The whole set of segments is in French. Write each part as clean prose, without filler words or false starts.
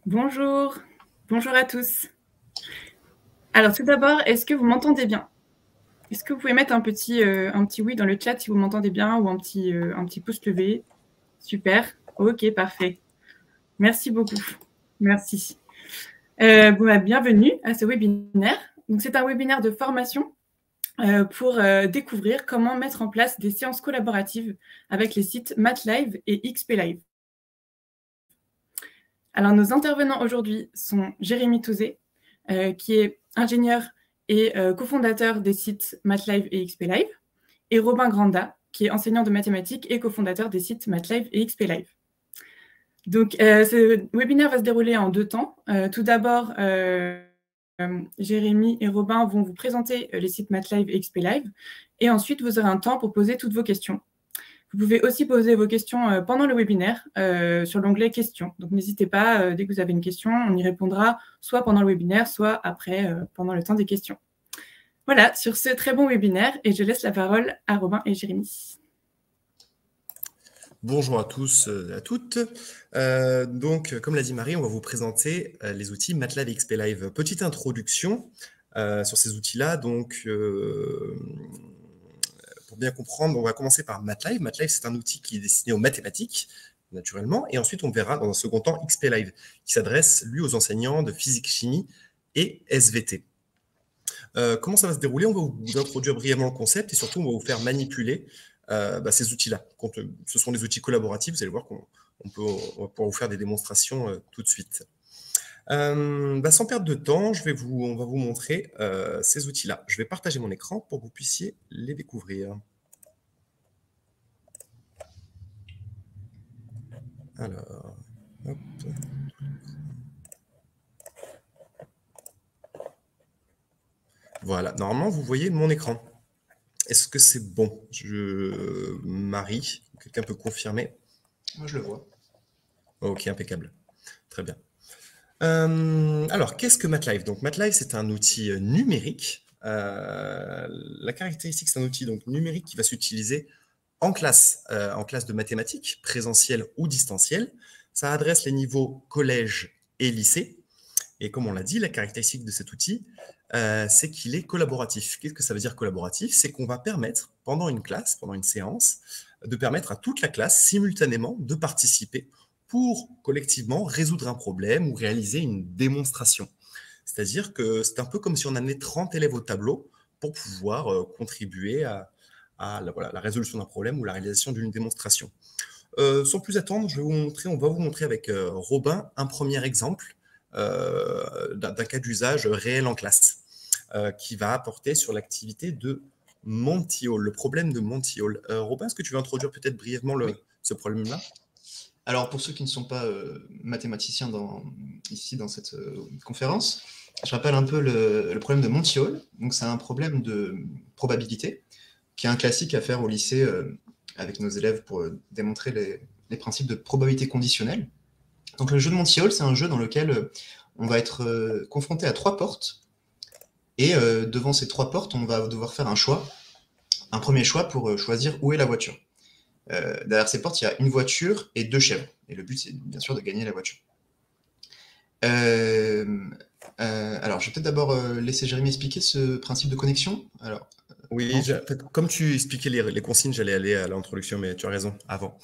Bonjour, bonjour à tous. Alors tout d'abord, est-ce que vous m'entendez bien? Est-ce que vous pouvez mettre un petit oui dans le chat si vous m'entendez bien ou un petit pouce levé? Super, ok, parfait. Merci beaucoup, merci. Bienvenue à ce webinaire. Donc, c'est un webinaire de formation pour découvrir comment mettre en place des séances collaboratives avec les sites MathLive et XPLive. Alors, nos intervenants aujourd'hui sont Jérémy Touzé, qui est ingénieur et cofondateur des sites MathLive et XPLive, et Robin Granda, qui est enseignant de mathématiques et cofondateur des sites MathLive et XPLive. Donc, ce webinaire va se dérouler en 2 temps. Tout d'abord, Jérémy et Robin vont vous présenter les sites MathLive et XPLive, et ensuite, vous aurez un temps pour poser toutes vos questions. Vous pouvez aussi poser vos questions pendant le webinaire sur l'onglet questions. Donc, n'hésitez pas, dès que vous avez une question, on y répondra soit pendant le webinaire, soit après, pendant le temps des questions. Voilà, sur ce très bon webinaire, et je laisse la parole à Robin et Jérémy. Bonjour à tous et à toutes. Donc, comme l'a dit Marie, on va vous présenter les outils MATLAB et XPLive. Petite introduction sur ces outils-là. Donc, pour bien comprendre, on va commencer par MATLAB. MATLAB, c'est un outil qui est destiné aux mathématiques, naturellement. Et ensuite, on verra dans un second temps XPLive, qui s'adresse, lui, aux enseignants de physique-chimie et SVT. Comment ça va se dérouler? On va vous introduire brièvement le concept et surtout, on va vous faire manipuler ces outils-là. Ce sont des outils collaboratifs, vous allez voir qu'on va pouvoir vous faire des démonstrations tout de suite. Sans perdre de temps, on va vous montrer ces outils-là. Je vais partager mon écran pour que vous puissiez les découvrir. Alors, hop. Voilà, normalement, vous voyez mon écran. Est-ce que c'est bon? Marie, quelqu'un peut confirmer? Moi, je le vois. Ok, impeccable. Très bien. Alors, qu'est-ce que MATLive? Donc, MATLive, c'est un outil numérique. La caractéristique, c'est un outil donc, numérique qui va s'utiliser en classe de mathématiques, présentielle ou distancielle. Ça adresse les niveaux collège et lycée. Et comme on l'a dit, la caractéristique de cet outil, c'est qu'il est collaboratif. Qu'est-ce que ça veut dire collaboratif? C'est qu'on va permettre, pendant une classe, pendant une séance, de permettre à toute la classe simultanément de participer pour collectivement résoudre un problème ou réaliser une démonstration. C'est-à-dire que c'est un peu comme si on amenait 30 élèves au tableau pour pouvoir contribuer à la résolution d'un problème ou la réalisation d'une démonstration. Sans plus attendre, on va vous montrer avec Robin un premier exemple d'un cas d'usage réel en classe qui va apporter sur l'activité de Monty Hall, le problème de Monty Hall. Robin, est-ce que tu veux introduire peut-être brièvement ce problème-là? Alors, pour ceux qui ne sont pas mathématiciens ici dans cette conférence, je rappelle un peu le problème de Monty Hall. Donc, c'est un problème de probabilité qui est un classique à faire au lycée avec nos élèves pour démontrer les principes de probabilité conditionnelle. Donc, le jeu de Monty Hall, c'est un jeu dans lequel on va être confronté à 3 portes. Et devant ces 3 portes, on va devoir faire un choix. Un premier choix pour choisir où est la voiture. Derrière ces portes, il y a une voiture et 2 chèvres. Et le but, c'est bien sûr de gagner la voiture. Alors, je vais peut-être d'abord laisser Jérémy expliquer ce principe de connexion. Alors, oui, comme tu expliquais les consignes, j'allais aller à l'introduction, mais tu as raison, avant.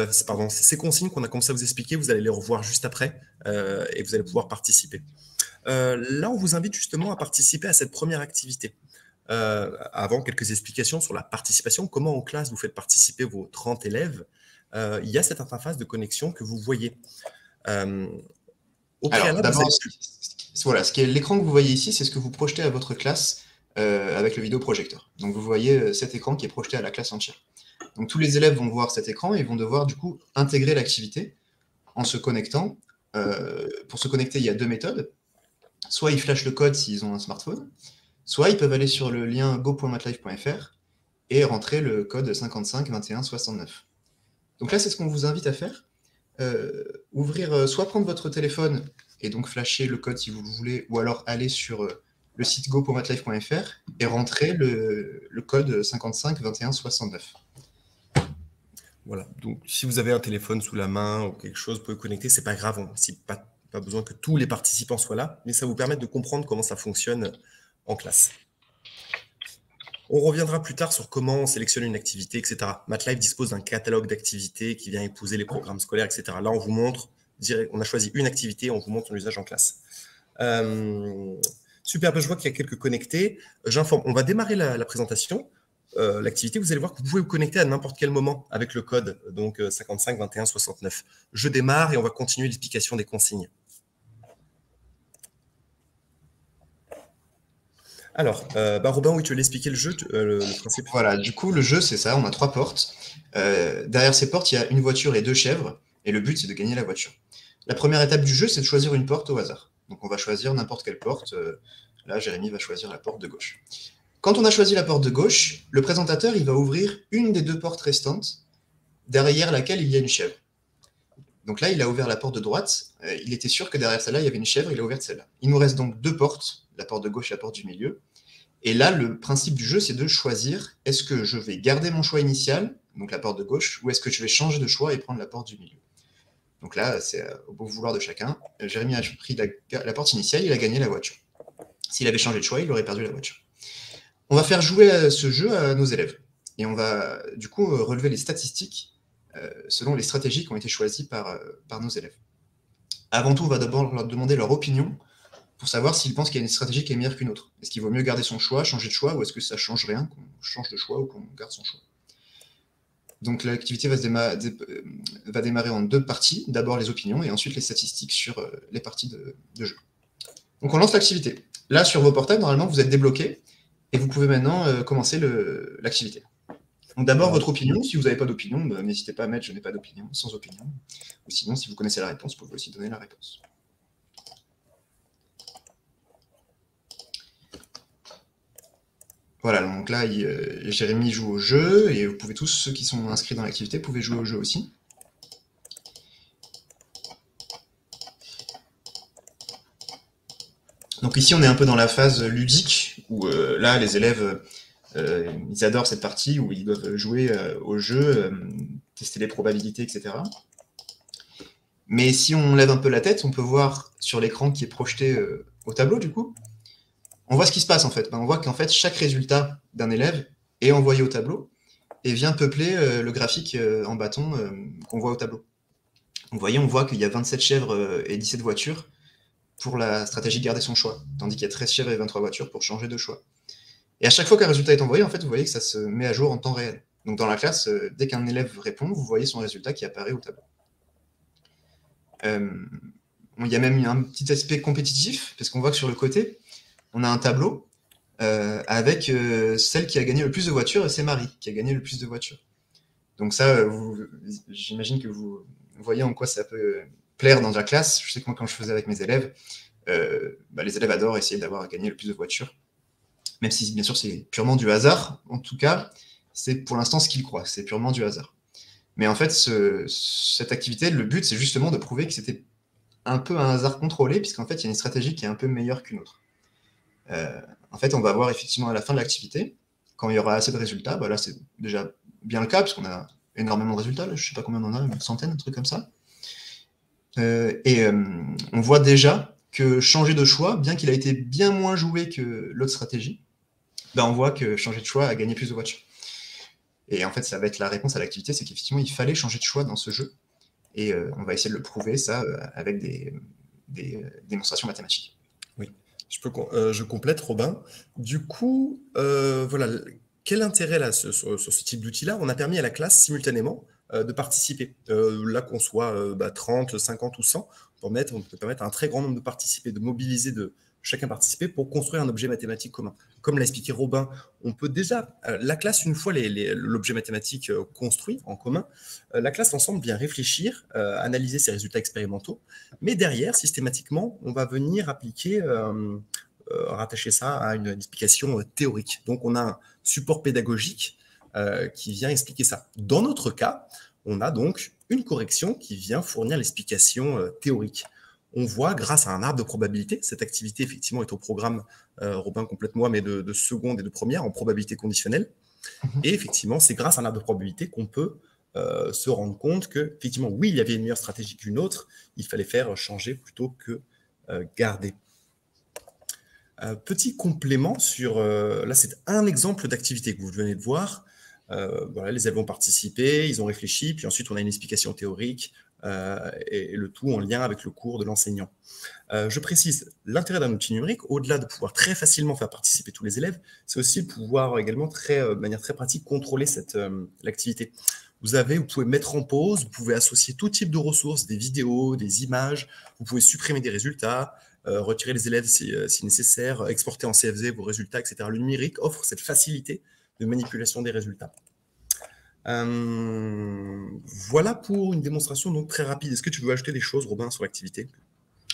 Ces consignes qu'on a commencé à vous expliquer, vous allez les revoir juste après et vous allez pouvoir participer. Là, on vous invite justement à participer à cette première activité. Avant, quelques explications sur la participation. Comment en classe vous faites participer vos 30 élèves? Il y a cette interface de connexion que vous voyez. Au préalable, d'abord, voilà, l'écran que vous voyez ici, c'est ce que vous projetez à votre classe avec le vidéoprojecteur. Donc vous voyez cet écran qui est projeté à la classe entière. Donc tous les élèves vont voir cet écran et vont devoir du coup intégrer l'activité en se connectant. Pour se connecter, il y a 2 méthodes. Soit ils flashent le code s'ils ont un smartphone, soit ils peuvent aller sur le lien go.mathlive.fr et rentrer le code 55 21 69. Donc là, c'est ce qu'on vous invite à faire. Soit prendre votre téléphone et donc flasher le code si vous le voulez, ou alors aller sur le site go.mathlive.fr et rentrer le code 55 21 69. Voilà, donc si vous avez un téléphone sous la main ou quelque chose, vous pouvez connecter, c'est pas grave, pas Pas besoin que tous les participants soient là, mais ça vous permet de comprendre comment ça fonctionne en classe. On reviendra plus tard sur comment on sélectionne une activité, etc. MATLAB dispose d'un catalogue d'activités qui vient épouser les programmes scolaires, etc. Là, on vous montre, on a choisi une activité, on vous montre son usage en classe. Super, je vois qu'il y a quelques connectés. J'informe, on va démarrer la présentation. L'activité, vous allez voir que vous pouvez vous connecter à n'importe quel moment avec le code, donc 55 21 69. Je démarre et on va continuer l'explication des consignes. Alors, Robin, oui, tu veux l'expliquer le jeu, le principe? Voilà, du coup, le jeu, c'est ça, on a 3 portes. Derrière ces portes, il y a une voiture et 2 chèvres, et le but, c'est de gagner la voiture. La première étape du jeu, c'est de choisir une porte au hasard. Donc, on va choisir n'importe quelle porte. Là, Jérémy va choisir la porte de gauche. Quand on a choisi la porte de gauche, le présentateur, il va ouvrir une des 2 portes restantes, derrière laquelle il y a une chèvre. Donc là, il a ouvert la porte de droite. Il était sûr que derrière celle-là, il y avait une chèvre. Il a ouvert celle-là. Il nous reste donc 2 portes, la porte de gauche et la porte du milieu. Et là, le principe du jeu, c'est de choisir, est-ce que je vais garder mon choix initial, donc la porte de gauche, ou est-ce que je vais changer de choix et prendre la porte du milieu. Donc là, c'est au bon vouloir de chacun. Jérémy a pris la porte initiale, il a gagné la voiture. S'il avait changé de choix, il aurait perdu la voiture. On va faire jouer ce jeu à nos élèves. Et on va, du coup, relever les statistiques selon les stratégies qui ont été choisies par nos élèves. Avant tout, on va d'abord leur demander leur opinion pour savoir s'ils pensent qu'il y a une stratégie qui est meilleure qu'une autre. Est-ce qu'il vaut mieux garder son choix, changer de choix, ou est-ce que ça ne change rien, qu'on change de choix ou qu'on garde son choix. Donc l'activité va démarrer en 2 parties, d'abord les opinions et ensuite les statistiques sur les parties de jeu. Donc on lance l'activité. Là, sur vos portables, normalement, vous êtes débloqués et vous pouvez maintenant commencer l'activité. Donc d'abord, votre opinion. Si vous n'avez pas d'opinion, n'hésitez pas à mettre « je n'ai pas d'opinion », sans opinion. Ou sinon, si vous connaissez la réponse, vous pouvez aussi donner la réponse. Voilà, donc là, Jérémy joue au jeu, et vous pouvez tous, ceux qui sont inscrits dans l'activité, pouvez jouer au jeu aussi. Donc ici, on est un peu dans la phase ludique, où là, les élèves, ils adorent cette partie, où ils doivent jouer au jeu, tester les probabilités, etc. Mais si on lève un peu la tête, on peut voir sur l'écran qui est projeté au tableau, du coup, on voit ce qui se passe en fait. On voit qu'en fait, chaque résultat d'un élève est envoyé au tableau et vient peupler le graphique en bâton qu'on voit au tableau. Donc, vous voyez, on voit qu'il y a 27 chèvres et 17 voitures pour la stratégie garder son choix, tandis qu'il y a 13 chèvres et 23 voitures pour changer de choix. Et à chaque fois qu'un résultat est envoyé, en fait, vous voyez que ça se met à jour en temps réel. Donc dans la classe, dès qu'un élève répond, vous voyez son résultat qui apparaît au tableau. Il y a même un petit aspect compétitif, parce qu'on voit que sur le côté, on a un tableau avec celle qui a gagné le plus de voitures, et c'est Marie qui a gagné le plus de voitures. Donc ça, j'imagine que vous voyez en quoi ça peut plaire dans la classe. Je sais que moi, quand je faisais avec mes élèves, les élèves adorent essayer d'avoir gagné le plus de voitures. Même si, bien sûr, c'est purement du hasard. En tout cas, c'est pour l'instant ce qu'ils croient, c'est purement du hasard. Mais en fait, cette activité, le but, c'est justement de prouver que c'était un peu un hasard contrôlé, puisqu'en fait, il y a une stratégie qui est un peu meilleure qu'une autre. En fait, on va voir effectivement à la fin de l'activité, quand il y aura assez de résultats, là c'est déjà bien le cas, parce qu'on a énormément de résultats, là, je ne sais pas combien on en a, une centaine, un truc comme ça. On voit déjà que changer de choix, bien qu'il a été bien moins joué que l'autre stratégie, on voit que changer de choix a gagné plus de voitures. Et en fait, ça va être la réponse à l'activité, c'est qu'effectivement, il fallait changer de choix dans ce jeu. Et on va essayer de le prouver, ça, avec des démonstrations mathématiques. Oui, je complète, Robin. Du coup, voilà, quel intérêt là, sur ce type d'outil-là? On a permis à la classe simultanément de participer. Là, qu'on soit 30, 50 ou 100, on peut permettre à un très grand nombre de participer, de mobiliser chacun participer pour construire un objet mathématique commun. Comme l'a expliqué Robin, on peut déjà, la classe, une fois l'objet mathématique construit en commun, la classe ensemble vient réfléchir, analyser ses résultats expérimentaux, mais derrière, systématiquement, on va venir appliquer, rattacher ça à une explication théorique. Donc, on a un support pédagogique qui vient expliquer ça. Dans notre cas, on a donc une correction qui vient fournir l'explication théorique. On voit, grâce à un arbre de probabilité, cette activité, effectivement, est au programme, Robin, complète-moi, mais de seconde et de première, en probabilité conditionnelle. Et effectivement, c'est grâce à un arbre de probabilité qu'on peut se rendre compte qu'effectivement, oui, il y avait une meilleure stratégie qu'une autre, il fallait faire changer plutôt que garder. Petit complément sur... là, c'est un exemple d'activité que vous venez de voir. Voilà, les élèves ont participé, ils ont réfléchi, puis ensuite on a une explication théorique et le tout en lien avec le cours de l'enseignant. Je précise, l'intérêt d'un outil numérique, au-delà de pouvoir très facilement faire participer tous les élèves, c'est aussi de pouvoir également de manière très pratique contrôler l'activité. Vous pouvez mettre en pause, vous pouvez associer tout type de ressources, des vidéos, des images, vous pouvez supprimer des résultats, retirer les élèves si nécessaire, exporter en CFZ vos résultats, etc. Le numérique offre cette facilité de manipulation des résultats. Voilà pour une démonstration donc très rapide. Est-ce que tu veux ajouter des choses, Robin, sur l'activité?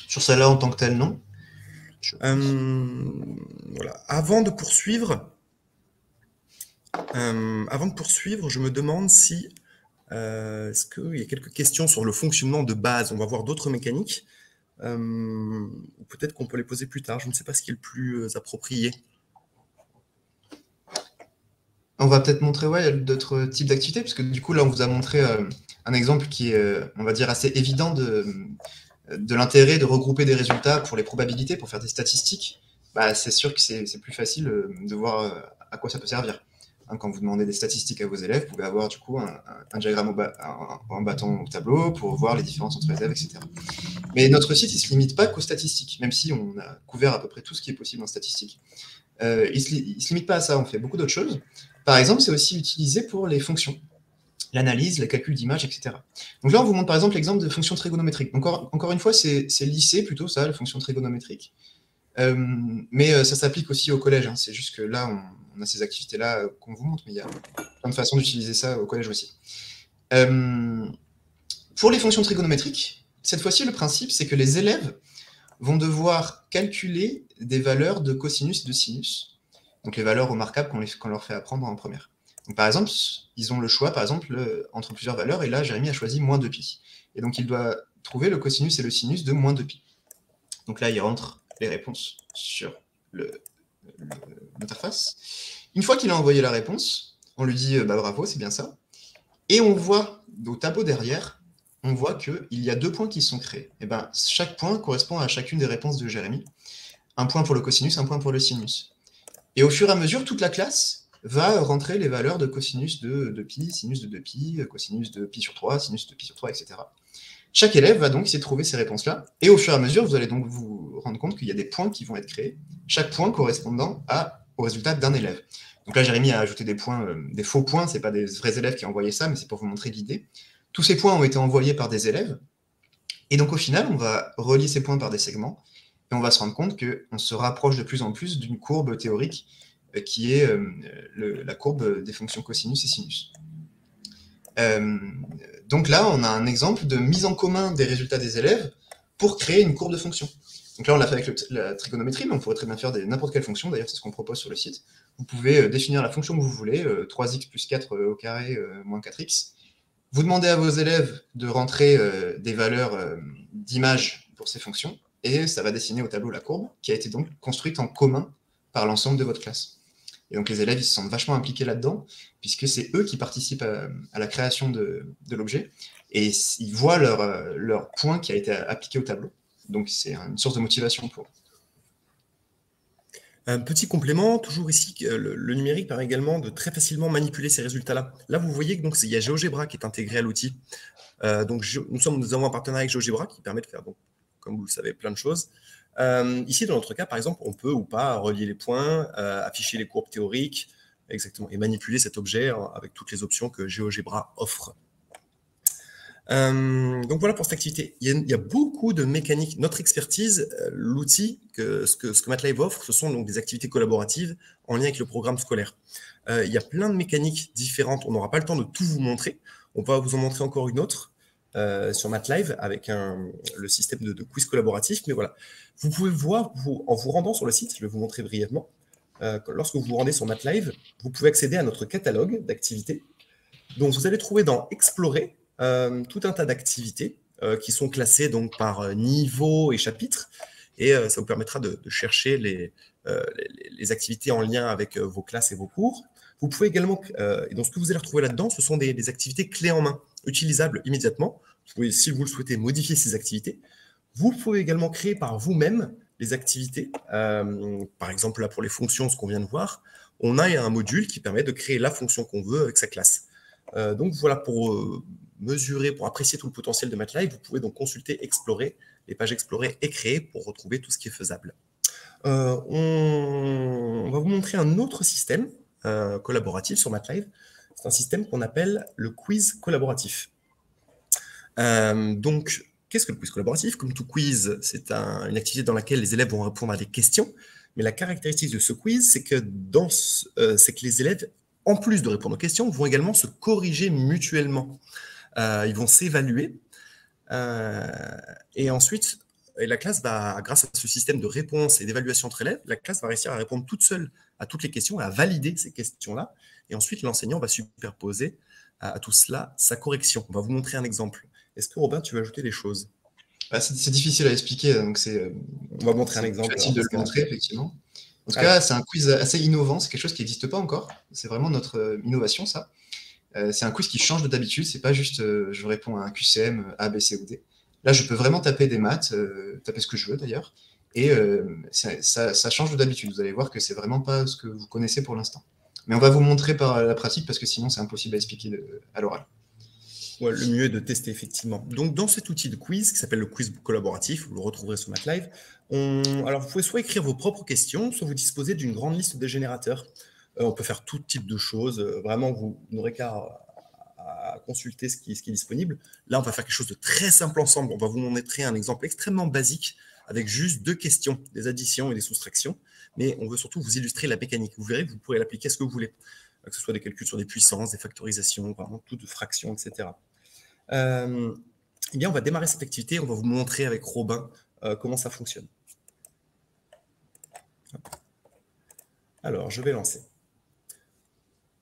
Sur celle-là en tant que telle, non. Voilà. Avant de poursuivre, je me demande si est-ce qu'il y a quelques questions sur le fonctionnement de base. On va voir d'autres mécaniques. Peut-être qu'on peut les poser plus tard. Je ne sais pas ce qui est le plus approprié. On va peut-être montrer d'autres types d'activités, parce que du coup, là, on vous a montré un exemple qui est, on va dire, assez évident de l'intérêt de regrouper des résultats pour les probabilités, pour faire des statistiques. Bah, c'est sûr que c'est plus facile de voir à quoi ça peut servir. Hein, quand vous demandez des statistiques à vos élèves, vous pouvez avoir du coup un diagramme en bâton au tableau pour voir les différences entre les élèves, etc. Mais notre site, il ne se limite pas qu'aux statistiques, même si on a couvert à peu près tout ce qui est possible en statistique. Il ne se limite pas à ça, on fait beaucoup d'autres choses. Par exemple, c'est aussi utilisé pour les fonctions, l'analyse, le calcul d'images, etc. Donc là, on vous montre par exemple l'exemple de fonctions trigonométriques. Encore une fois, c'est lycée plutôt ça, la fonction trigonométrique. Mais ça s'applique aussi au collège. Hein. C'est juste que là, on a ces activités-là qu'on vous montre, mais il y a plein de façons d'utiliser ça au collège aussi. Pour les fonctions trigonométriques, cette fois-ci, le principe, c'est que les élèves vont devoir calculer des valeurs de cosinus et de sinus, donc les valeurs remarquables qu'on leur fait apprendre en première. Donc, par exemple, ils ont le choix, par exemple, entre plusieurs valeurs, et là, Jérémy a choisi moins 2pi. Et donc, il doit trouver le cosinus et le sinus de moins 2pi. Donc là, il rentre les réponses sur l'interface. Une fois qu'il a envoyé la réponse, on lui dit bah, bravo, c'est bien ça. Et on voit au tableau derrière, on voit qu'il y a 2 points qui sont créés. Et ben, chaque point correspond à chacune des réponses de Jérémy. Un point pour le cosinus, un point pour le sinus. Et au fur et à mesure, toute la classe va rentrer les valeurs de cosinus de pi, sinus de 2pi, cosinus de pi sur 3, sinus de pi sur 3, etc. Chaque élève va donc essayer de trouver ces réponses-là. Et au fur et à mesure, vous allez donc vous rendre compte qu'il y a des points qui vont être créés, chaque point correspondant au résultat d'un élève. Donc là, Jérémy a ajouté des points, des faux points, ce n'est pas des vrais élèves qui ont envoyé ça, mais c'est pour vous montrer l'idée. Tous ces points ont été envoyés par des élèves. Et donc au final, on va relier ces points par des segments, et on va se rendre compte qu'on se rapproche de plus en plus d'une courbe théorique qui est la courbe des fonctions cosinus et sinus. Donc là, on a un exemple de mise en commun des résultats des élèves pour créer une courbe de fonction. Donc là, on l'a fait avec la trigonométrie, mais on pourrait très bien faire n'importe quelle fonction. D'ailleurs, c'est ce qu'on propose sur le site. Vous pouvez définir la fonction que vous voulez, 3x plus 4 au carré moins 4x. Vous demandez à vos élèves de rentrer des valeurs d'image pour ces fonctions, et ça va dessiner au tableau la courbe, qui a été donc construite en commun par l'ensemble de votre classe. Et donc les élèves, ils se sentent vachement impliqués là-dedans, puisque c'est eux qui participent à la création de l'objet, et ils voient leur point qui a été appliqué au tableau. Donc c'est une source de motivation pour eux. Un petit complément, toujours ici, le numérique permet également de très facilement manipuler ces résultats-là. Là, vous voyez qu'il y a GeoGebra qui est intégré à l'outil. Nous avons un partenariat avec GeoGebra qui permet de faire, donc, comme vous le savez, plein de choses. Ici, dans notre cas, par exemple, on peut ou pas relier les points, afficher les courbes théoriques, exactement, et manipuler cet objet avec toutes les options que GeoGebra offre. Donc voilà pour cette activité. Il y a beaucoup de mécaniques. Notre expertise, l'outil, ce que MATLAB offre, ce sont donc des activités collaboratives en lien avec le programme scolaire. Il y a plein de mécaniques différentes. On n'aura pas le temps de tout vous montrer. On va vous en montrer encore une autre sur MATLAB avec le système de quiz collaboratif. Mais voilà, vous pouvez voir, en vous rendant sur le site, je vais vous montrer brièvement, lorsque vous vous rendez sur MATLAB, vous pouvez accéder à notre catalogue d'activités. Donc vous allez trouver dans Explorer tout un tas d'activités qui sont classées donc par niveau et chapitre, et ça vous permettra de chercher les activités en lien avec vos classes et vos cours. Vous pouvez également, et donc ce que vous allez retrouver là-dedans, ce sont des activités clés en main, utilisables immédiatement. Vous pouvez, si vous le souhaitez, modifier ces activités. Vous pouvez également créer par vous-même les activités. Par exemple, là, pour les fonctions, ce qu'on vient de voir, on a un module qui permet de créer la fonction qu'on veut avec sa classe. Donc voilà, pour mesurer, pour apprécier tout le potentiel de MATLAB, vous pouvez donc consulter, explorer, les pages explorer et créer pour retrouver tout ce qui est faisable. On va vous montrer un autre système collaboratif sur MATLAB. C'est un système qu'on appelle le quiz collaboratif. Donc, qu'est-ce que le quiz collaboratif? Comme tout quiz, c'est une activité dans laquelle les élèves vont répondre à des questions. Mais la caractéristique de ce quiz, c'est que les élèves, en plus de répondre aux questions, vont également se corriger mutuellement. Ils vont s'évaluer. Et ensuite, la classe va, grâce à ce système de réponse et d'évaluation entre élèves, la classe va réussir à répondre toute seule à toutes les questions, à valider ces questions-là. Et ensuite, l'enseignant va superposer à tout cela sa correction. On va vous montrer un exemple. Est-ce que, Robin, tu veux ajouter des choses? C'est difficile à expliquer, donc on va montrer un exemple. C'est facile de le montrer, effectivement. En tout cas, c'est un quiz assez innovant, c'est quelque chose qui n'existe pas encore. C'est vraiment notre innovation, ça. C'est un quiz qui change de d'habitude, c'est pas juste je réponds à un QCM A, B, C ou D. Là, je peux vraiment taper des maths, taper ce que je veux d'ailleurs, et ça change de d'habitude. Vous allez voir que c'est vraiment pas ce que vous connaissez pour l'instant. Mais on va vous montrer par la pratique, parce que sinon c'est impossible à expliquer à l'oral. Ouais, le mieux est de tester, effectivement. Donc, dans cet outil de quiz, qui s'appelle le quiz collaboratif, vous le retrouverez sur MATLAB, alors vous pouvez soit écrire vos propres questions, soit vous disposer d'une grande liste de générateurs. On peut faire tout type de choses. Vraiment, vous n'aurez qu'à consulter ce qui est disponible. Là, on va faire quelque chose de très simple ensemble. On va vous montrer un exemple extrêmement basique avec juste 2 questions, des additions et des soustractions. Mais on veut surtout vous illustrer la mécanique. Vous verrez que vous pourrez l'appliquer à ce que vous voulez, que ce soit des calculs sur des puissances, des factorisations, vraiment toutes fractions, etc. Eh bien, on va démarrer cette activité. On va vous montrer avec Robin comment ça fonctionne. Alors, je vais lancer.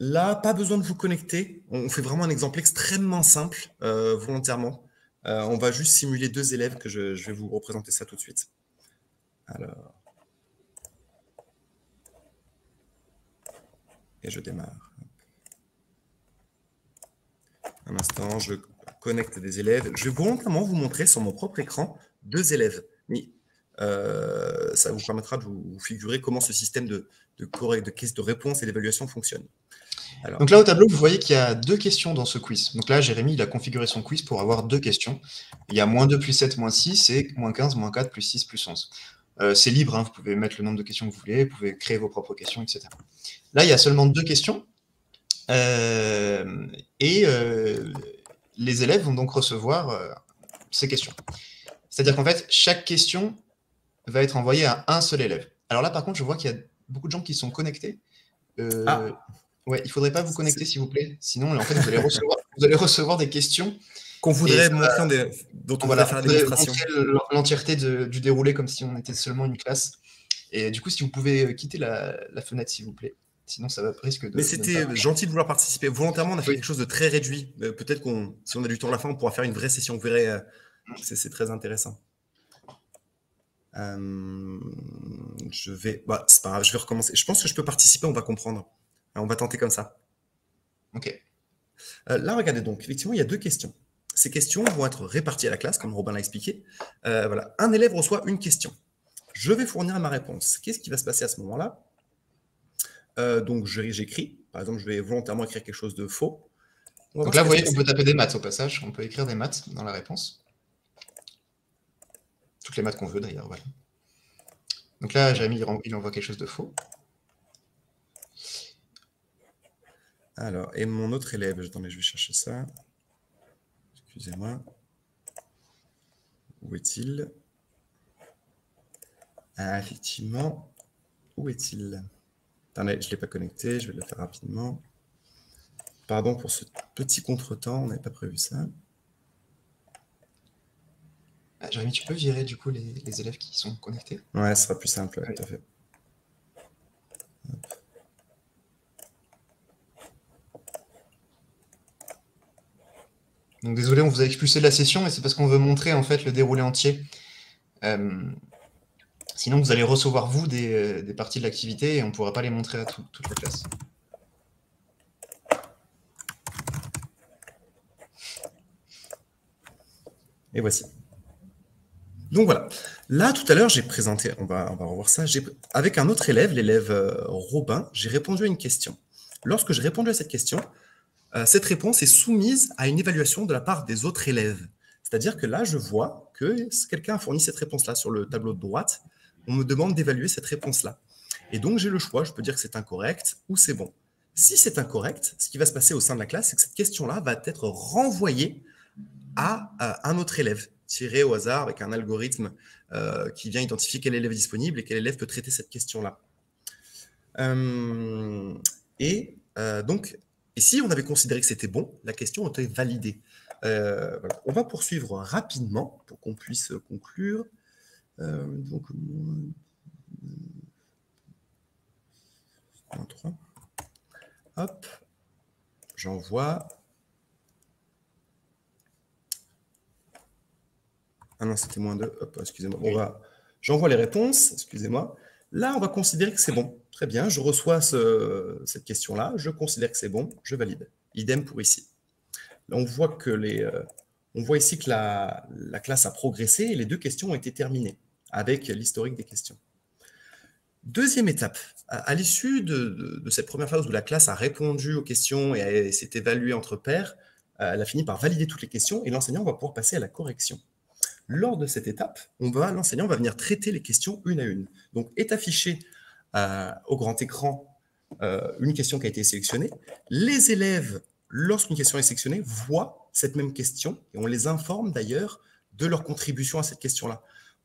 Là, pas besoin de vous connecter. On fait vraiment un exemple extrêmement simple, volontairement. On va juste simuler 2 élèves que je vais vous représenter ça tout de suite. Alors. Et je démarre. Un instant, je connecte des élèves. Je vais volontairement vous montrer sur mon propre écran 2 élèves. Mais, ça vous permettra de vous figurer comment ce système de réponse et d'évaluation fonctionne. Alors, donc là, au tableau, vous voyez qu'il y a 2 questions dans ce quiz. Donc là, Jérémy, il a configuré son quiz pour avoir 2 questions. Il y a -2 plus 7 moins 6 et -15, -4 plus 6 plus 11. C'est libre, hein, vous pouvez mettre le nombre de questions que vous voulez, vous pouvez créer vos propres questions, etc. Là, il y a seulement 2 questions. Les élèves vont donc recevoir ces questions. C'est-à-dire qu'en fait, chaque question va être envoyée à un seul élève. Alors là, par contre, je vois qu'il y a beaucoup de gens qui sont connectés. Ouais, il ne faudrait pas vous connecter, s'il vous plaît. Sinon, en fait, vous allez recevoir des questions qu'on voudrait montrer, dont on voudrait faire la démonstration. L'entièreté du déroulé comme si on était seulement une classe. Et du coup, si vous pouvez quitter la fenêtre, s'il vous plaît. Sinon, ça risque de... Mais c'était gentil de vouloir participer. Volontairement, on a fait quelque chose de très réduit. Peut-être si on a du temps à la fin, on pourra faire une vraie session. Vous verrez, c'est très intéressant. C'est pas grave, je vais recommencer. Je pense que je peux participer, on va comprendre. On va tenter comme ça. Ok. Là, regardez donc, effectivement, il y a 2 questions. Ces questions vont être réparties à la classe, comme Robin l'a expliqué. Voilà. Un élève reçoit une question. Je vais fournir ma réponse. Qu'est-ce qui va se passer à ce moment-là? Donc, j'écris. Par exemple, je vais volontairement écrire quelque chose de faux. Donc là, vous voyez qu'on peut taper des maths au passage. On peut écrire des maths dans la réponse. Toutes les maths qu'on veut, d'ailleurs. Voilà. Donc là, Jérémy, il envoie quelque chose de faux. Alors, et mon autre élève, attendez, je vais chercher ça. Excusez-moi. Où est-il? Ah, effectivement. Où est-il? Attendez, je ne l'ai pas connecté, je vais le faire rapidement. Pardon pour ce petit contretemps, on n'avait pas prévu ça. Jérémy, tu peux virer du coup les élèves qui sont connectés? Ouais, ce sera plus simple, ouais. Tout à fait. Hop. Donc désolé, on vous a expulsé de la session, mais c'est parce qu'on veut montrer en fait le déroulé entier. Sinon, vous allez recevoir vous des parties de l'activité et on ne pourra pas les montrer à toute la classe. Et voici. Donc voilà. Là, tout à l'heure, j'ai présenté, on va revoir ça, avec un autre élève, l'élève Robin, j'ai répondu à une question. Lorsque j'ai répondu à cette question, cette réponse est soumise à une évaluation de la part des autres élèves. C'est-à-dire que là, je vois que quelqu'un a fourni cette réponse-là sur le tableau de droite. On me demande d'évaluer cette réponse-là. Et donc, j'ai le choix, je peux dire que c'est incorrect ou c'est bon. Si c'est incorrect, ce qui va se passer au sein de la classe, c'est que cette question-là va être renvoyée à un autre élève, tiré au hasard avec un algorithme qui vient identifier quel élève est disponible et quel élève peut traiter cette question-là. Donc, si on avait considéré que c'était bon, la question était validée. Voilà. On va poursuivre rapidement pour qu'on puisse conclure. Donc, 3. Hop, j'envoie. Ah non, c'était -2. Hop, excusez-moi. J'envoie les réponses, excusez-moi. Là, on va considérer que c'est bon. Très bien, je reçois cette question-là, je considère que c'est bon, je valide. Idem pour ici. Là, on voit ici que la classe a progressé et les 2 questions ont été terminées avec l'historique des questions. Deuxième étape, à l'issue de cette première phase où la classe a répondu aux questions et s'est évaluée entre pairs, elle a fini par valider toutes les questions et l'enseignant va pouvoir passer à la correction. Lors de cette étape, l'enseignant va venir traiter les questions une à une. Donc, est affiché au grand écran une question qui a été sélectionnée. Les élèves, lorsqu'une question est sélectionnée, voient cette même question et on les informe d'ailleurs de leur contribution à cette question-là.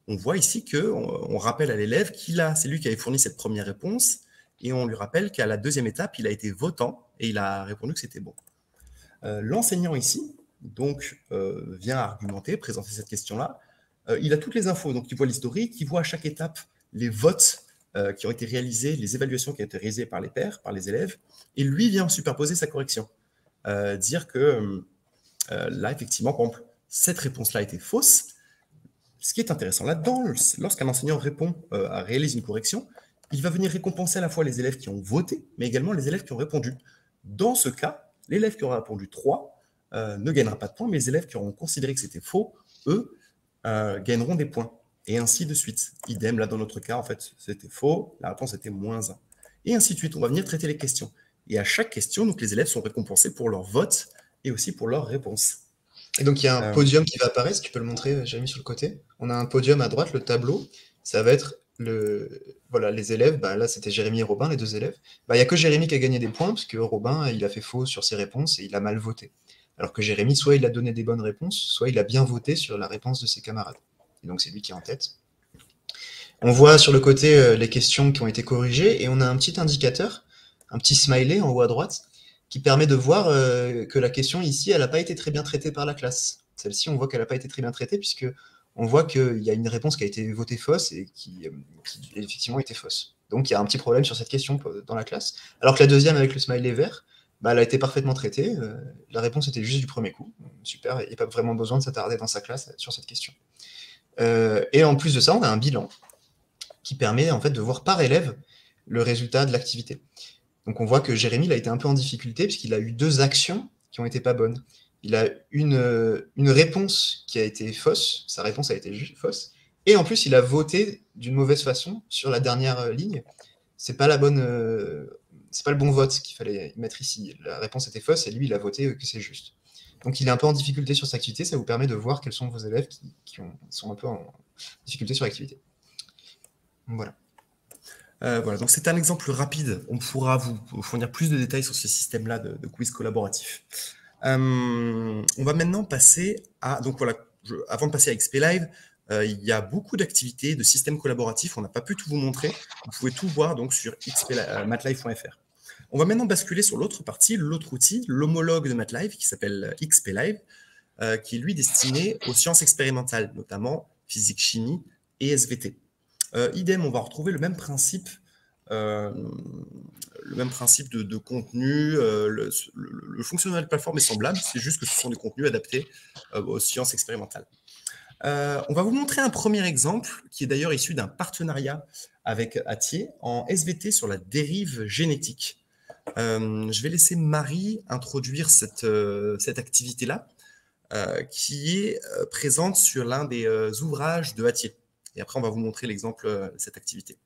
On voit ici qu'on rappelle à l'élève c'est lui qui avait fourni cette première réponse et on lui rappelle qu'à la deuxième étape, il a été votant et il a répondu que c'était bon. L'enseignant ici, donc, vient argumenter, présenter cette question-là. Il a toutes les infos, donc il voit l'historique, il voit à chaque étape les votes qui ont été réalisés, les évaluations qui ont été réalisées par les pairs, par les élèves, et lui vient superposer sa correction. Dire que là, effectivement, par exemple, cette réponse-là était fausse. Ce qui est intéressant là-dedans, lorsqu'un enseignant réalise une correction, il va venir récompenser à la fois les élèves qui ont voté, mais également les élèves qui ont répondu. Dans ce cas, l'élève qui aura répondu 3 ne gagnera pas de points, mais les élèves qui auront considéré que c'était faux, eux, gagneront des points. Et ainsi de suite. Idem, là, dans notre cas, en fait, c'était faux, la réponse était -1. Et ainsi de suite. On va venir traiter les questions. Et à chaque question, donc, les élèves sont récompensés pour leur vote et aussi pour leur réponse. Et donc, il y a un podium qui va apparaître. Tu peux le montrer, Jérémy, sur le côté. On a un podium à droite, le tableau. Ça va être les élèves. Là, c'était Jérémy et Robin, les 2 élèves. Il n'y a que Jérémy qui a gagné des points, parce que Robin, il a fait faux sur ses réponses et il a mal voté. Alors que Jérémy, soit il a donné des bonnes réponses, soit il a bien voté sur la réponse de ses camarades. Et donc, c'est lui qui est en tête. On voit sur le côté les questions qui ont été corrigées et on a un petit indicateur, un petit smiley en haut à droite, qui permet de voir que la question ici, elle n'a pas été très bien traitée par la classe. Celle-ci, on voit qu'elle n'a pas été très bien traitée puisque on voit qu'il y a une réponse qui a été votée fausse et qui effectivement était fausse. Donc, il y a un petit problème sur cette question dans la classe. Alors que la deuxième, avec le smiley vert, elle a été parfaitement traitée. La réponse était juste du premier coup. Super, il n'y a pas vraiment besoin de s'attarder dans sa classe sur cette question. Et en plus de ça, on a un bilan qui permet en fait de voir par élève le résultat de l'activité. Donc on voit que Jérémy il a été un peu en difficulté puisqu'il a eu 2 actions qui n'ont été pas bonnes. Il a une réponse qui a été fausse, sa réponse a été fausse, et en plus il a voté d'une mauvaise façon sur la dernière ligne. C'est pas le bon vote qu'il fallait mettre ici. La réponse était fausse et lui il a voté que c'est juste. Donc il est un peu en difficulté sur cette activité, ça vous permet de voir quels sont vos élèves qui sont un peu en difficulté sur l'activité. Voilà. Voilà, donc c'est un exemple rapide. On pourra vous fournir plus de détails sur ce système-là de quiz collaboratif. On va maintenant passer à... Donc voilà, avant de passer à XP Live, il y a beaucoup d'activités, de systèmes collaboratifs. On n'a pas pu tout vous montrer. Vous pouvez tout voir donc sur mathlive.fr. On va maintenant basculer sur l'autre partie, l'autre outil, l'homologue de MATLive, qui s'appelle XP Live, qui est lui destiné aux sciences expérimentales, notamment physique, chimie et SVT. Idem, on va retrouver le même principe de contenu. Le fonctionnement de la plateforme est semblable, c'est juste que ce sont des contenus adaptés aux sciences expérimentales. On va vous montrer un premier exemple, qui est d'ailleurs issu d'un partenariat avec Atier en SVT sur la dérive génétique. Je vais laisser Marie introduire cette activité-là. qui est présente sur l'un des ouvrages de Hatier. Et après, on va vous montrer l'exemple de cette activité.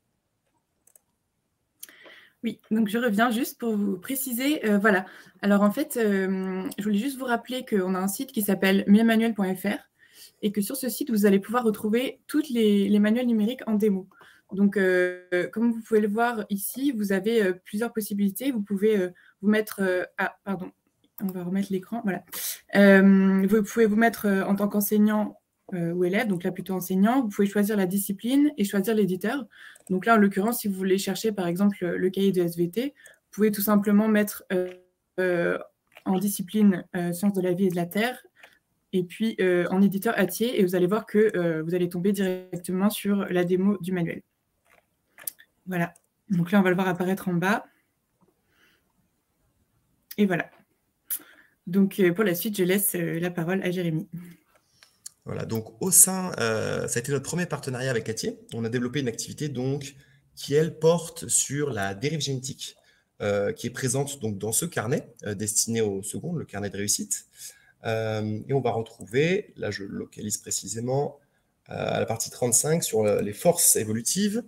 Oui, donc je reviens juste pour vous préciser. Voilà. Alors en fait, je voulais juste vous rappeler qu'on a un site qui s'appelle miemanuel.fr et que sur ce site, vous allez pouvoir retrouver tous les manuels numériques en démo. Donc, comme vous pouvez le voir ici, vous avez plusieurs possibilités. Vous pouvez vous mettre... ah, pardon, on va remettre l'écran. Voilà. Vous pouvez vous mettre en tant qu'enseignant ou élève, donc là plutôt enseignant. Vous pouvez choisir la discipline et choisir l'éditeur. Donc là, en l'occurrence, si vous voulez chercher, par exemple, le cahier de SVT, vous pouvez tout simplement mettre en discipline sciences de la vie et de la terre, et puis en éditeur Hatier, et vous allez voir que vous allez tomber directement sur la démo du manuel. Voilà. Donc là, on va le voir apparaître en bas. Et voilà. Donc, pour la suite, je laisse la parole à Jérémy. Voilà, donc au sein, ça a été notre premier partenariat avec Hatier. On a développé une activité donc qui, elle, porte sur la dérive génétique, qui est présente donc dans ce carnet destiné aux secondes, le carnet de réussite. Et on va retrouver, là je le localise précisément, à la partie 35 sur les forces évolutives.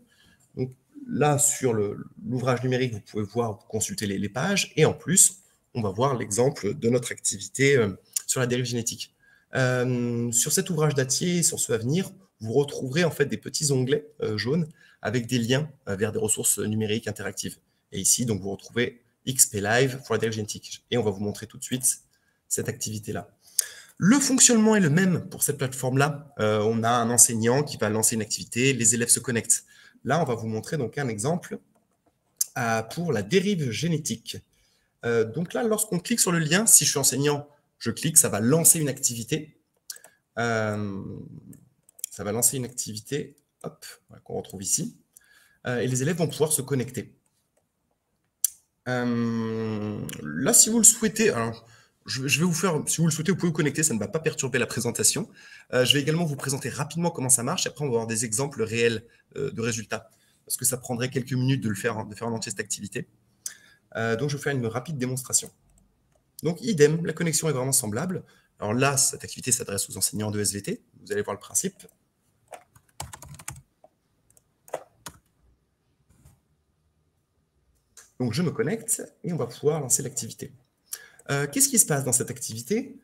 Donc là, sur l'ouvrage numérique, vous pouvez voir, consulter les pages. Et en plus, on va voir l'exemple de notre activité sur la dérive génétique. Sur cet ouvrage d'Hatier, sur ceux à venir, vous retrouverez en fait des petits onglets jaunes avec des liens vers des ressources numériques interactives. Et ici, donc, vous retrouvez XP Live pour la dérive génétique. Et on va vous montrer tout de suite cette activité-là. Le fonctionnement est le même pour cette plateforme-là. On a un enseignant qui va lancer une activité, les élèves se connectent. Là, on va vous montrer donc un exemple pour la dérive génétique. Donc là, lorsqu'on clique sur le lien, si je suis enseignant, je clique, ça va lancer une activité. Ça va lancer une activité qu'on retrouve ici. Et les élèves vont pouvoir se connecter. Là, si vous le souhaitez, alors, je vais vous faire, si vous le souhaitez, vous pouvez vous connecter, ça ne va pas perturber la présentation. Je vais également vous présenter rapidement comment ça marche. Après, on va avoir des exemples réels de résultats, parce que ça prendrait quelques minutes de faire en entier cette activité. Donc, je vais faire une rapide démonstration. Donc, idem, la connexion est vraiment semblable. Alors là, cette activité s'adresse aux enseignants de SVT. Vous allez voir le principe. Donc, je me connecte et on va pouvoir lancer l'activité. Qu'est-ce qui se passe dans cette activité?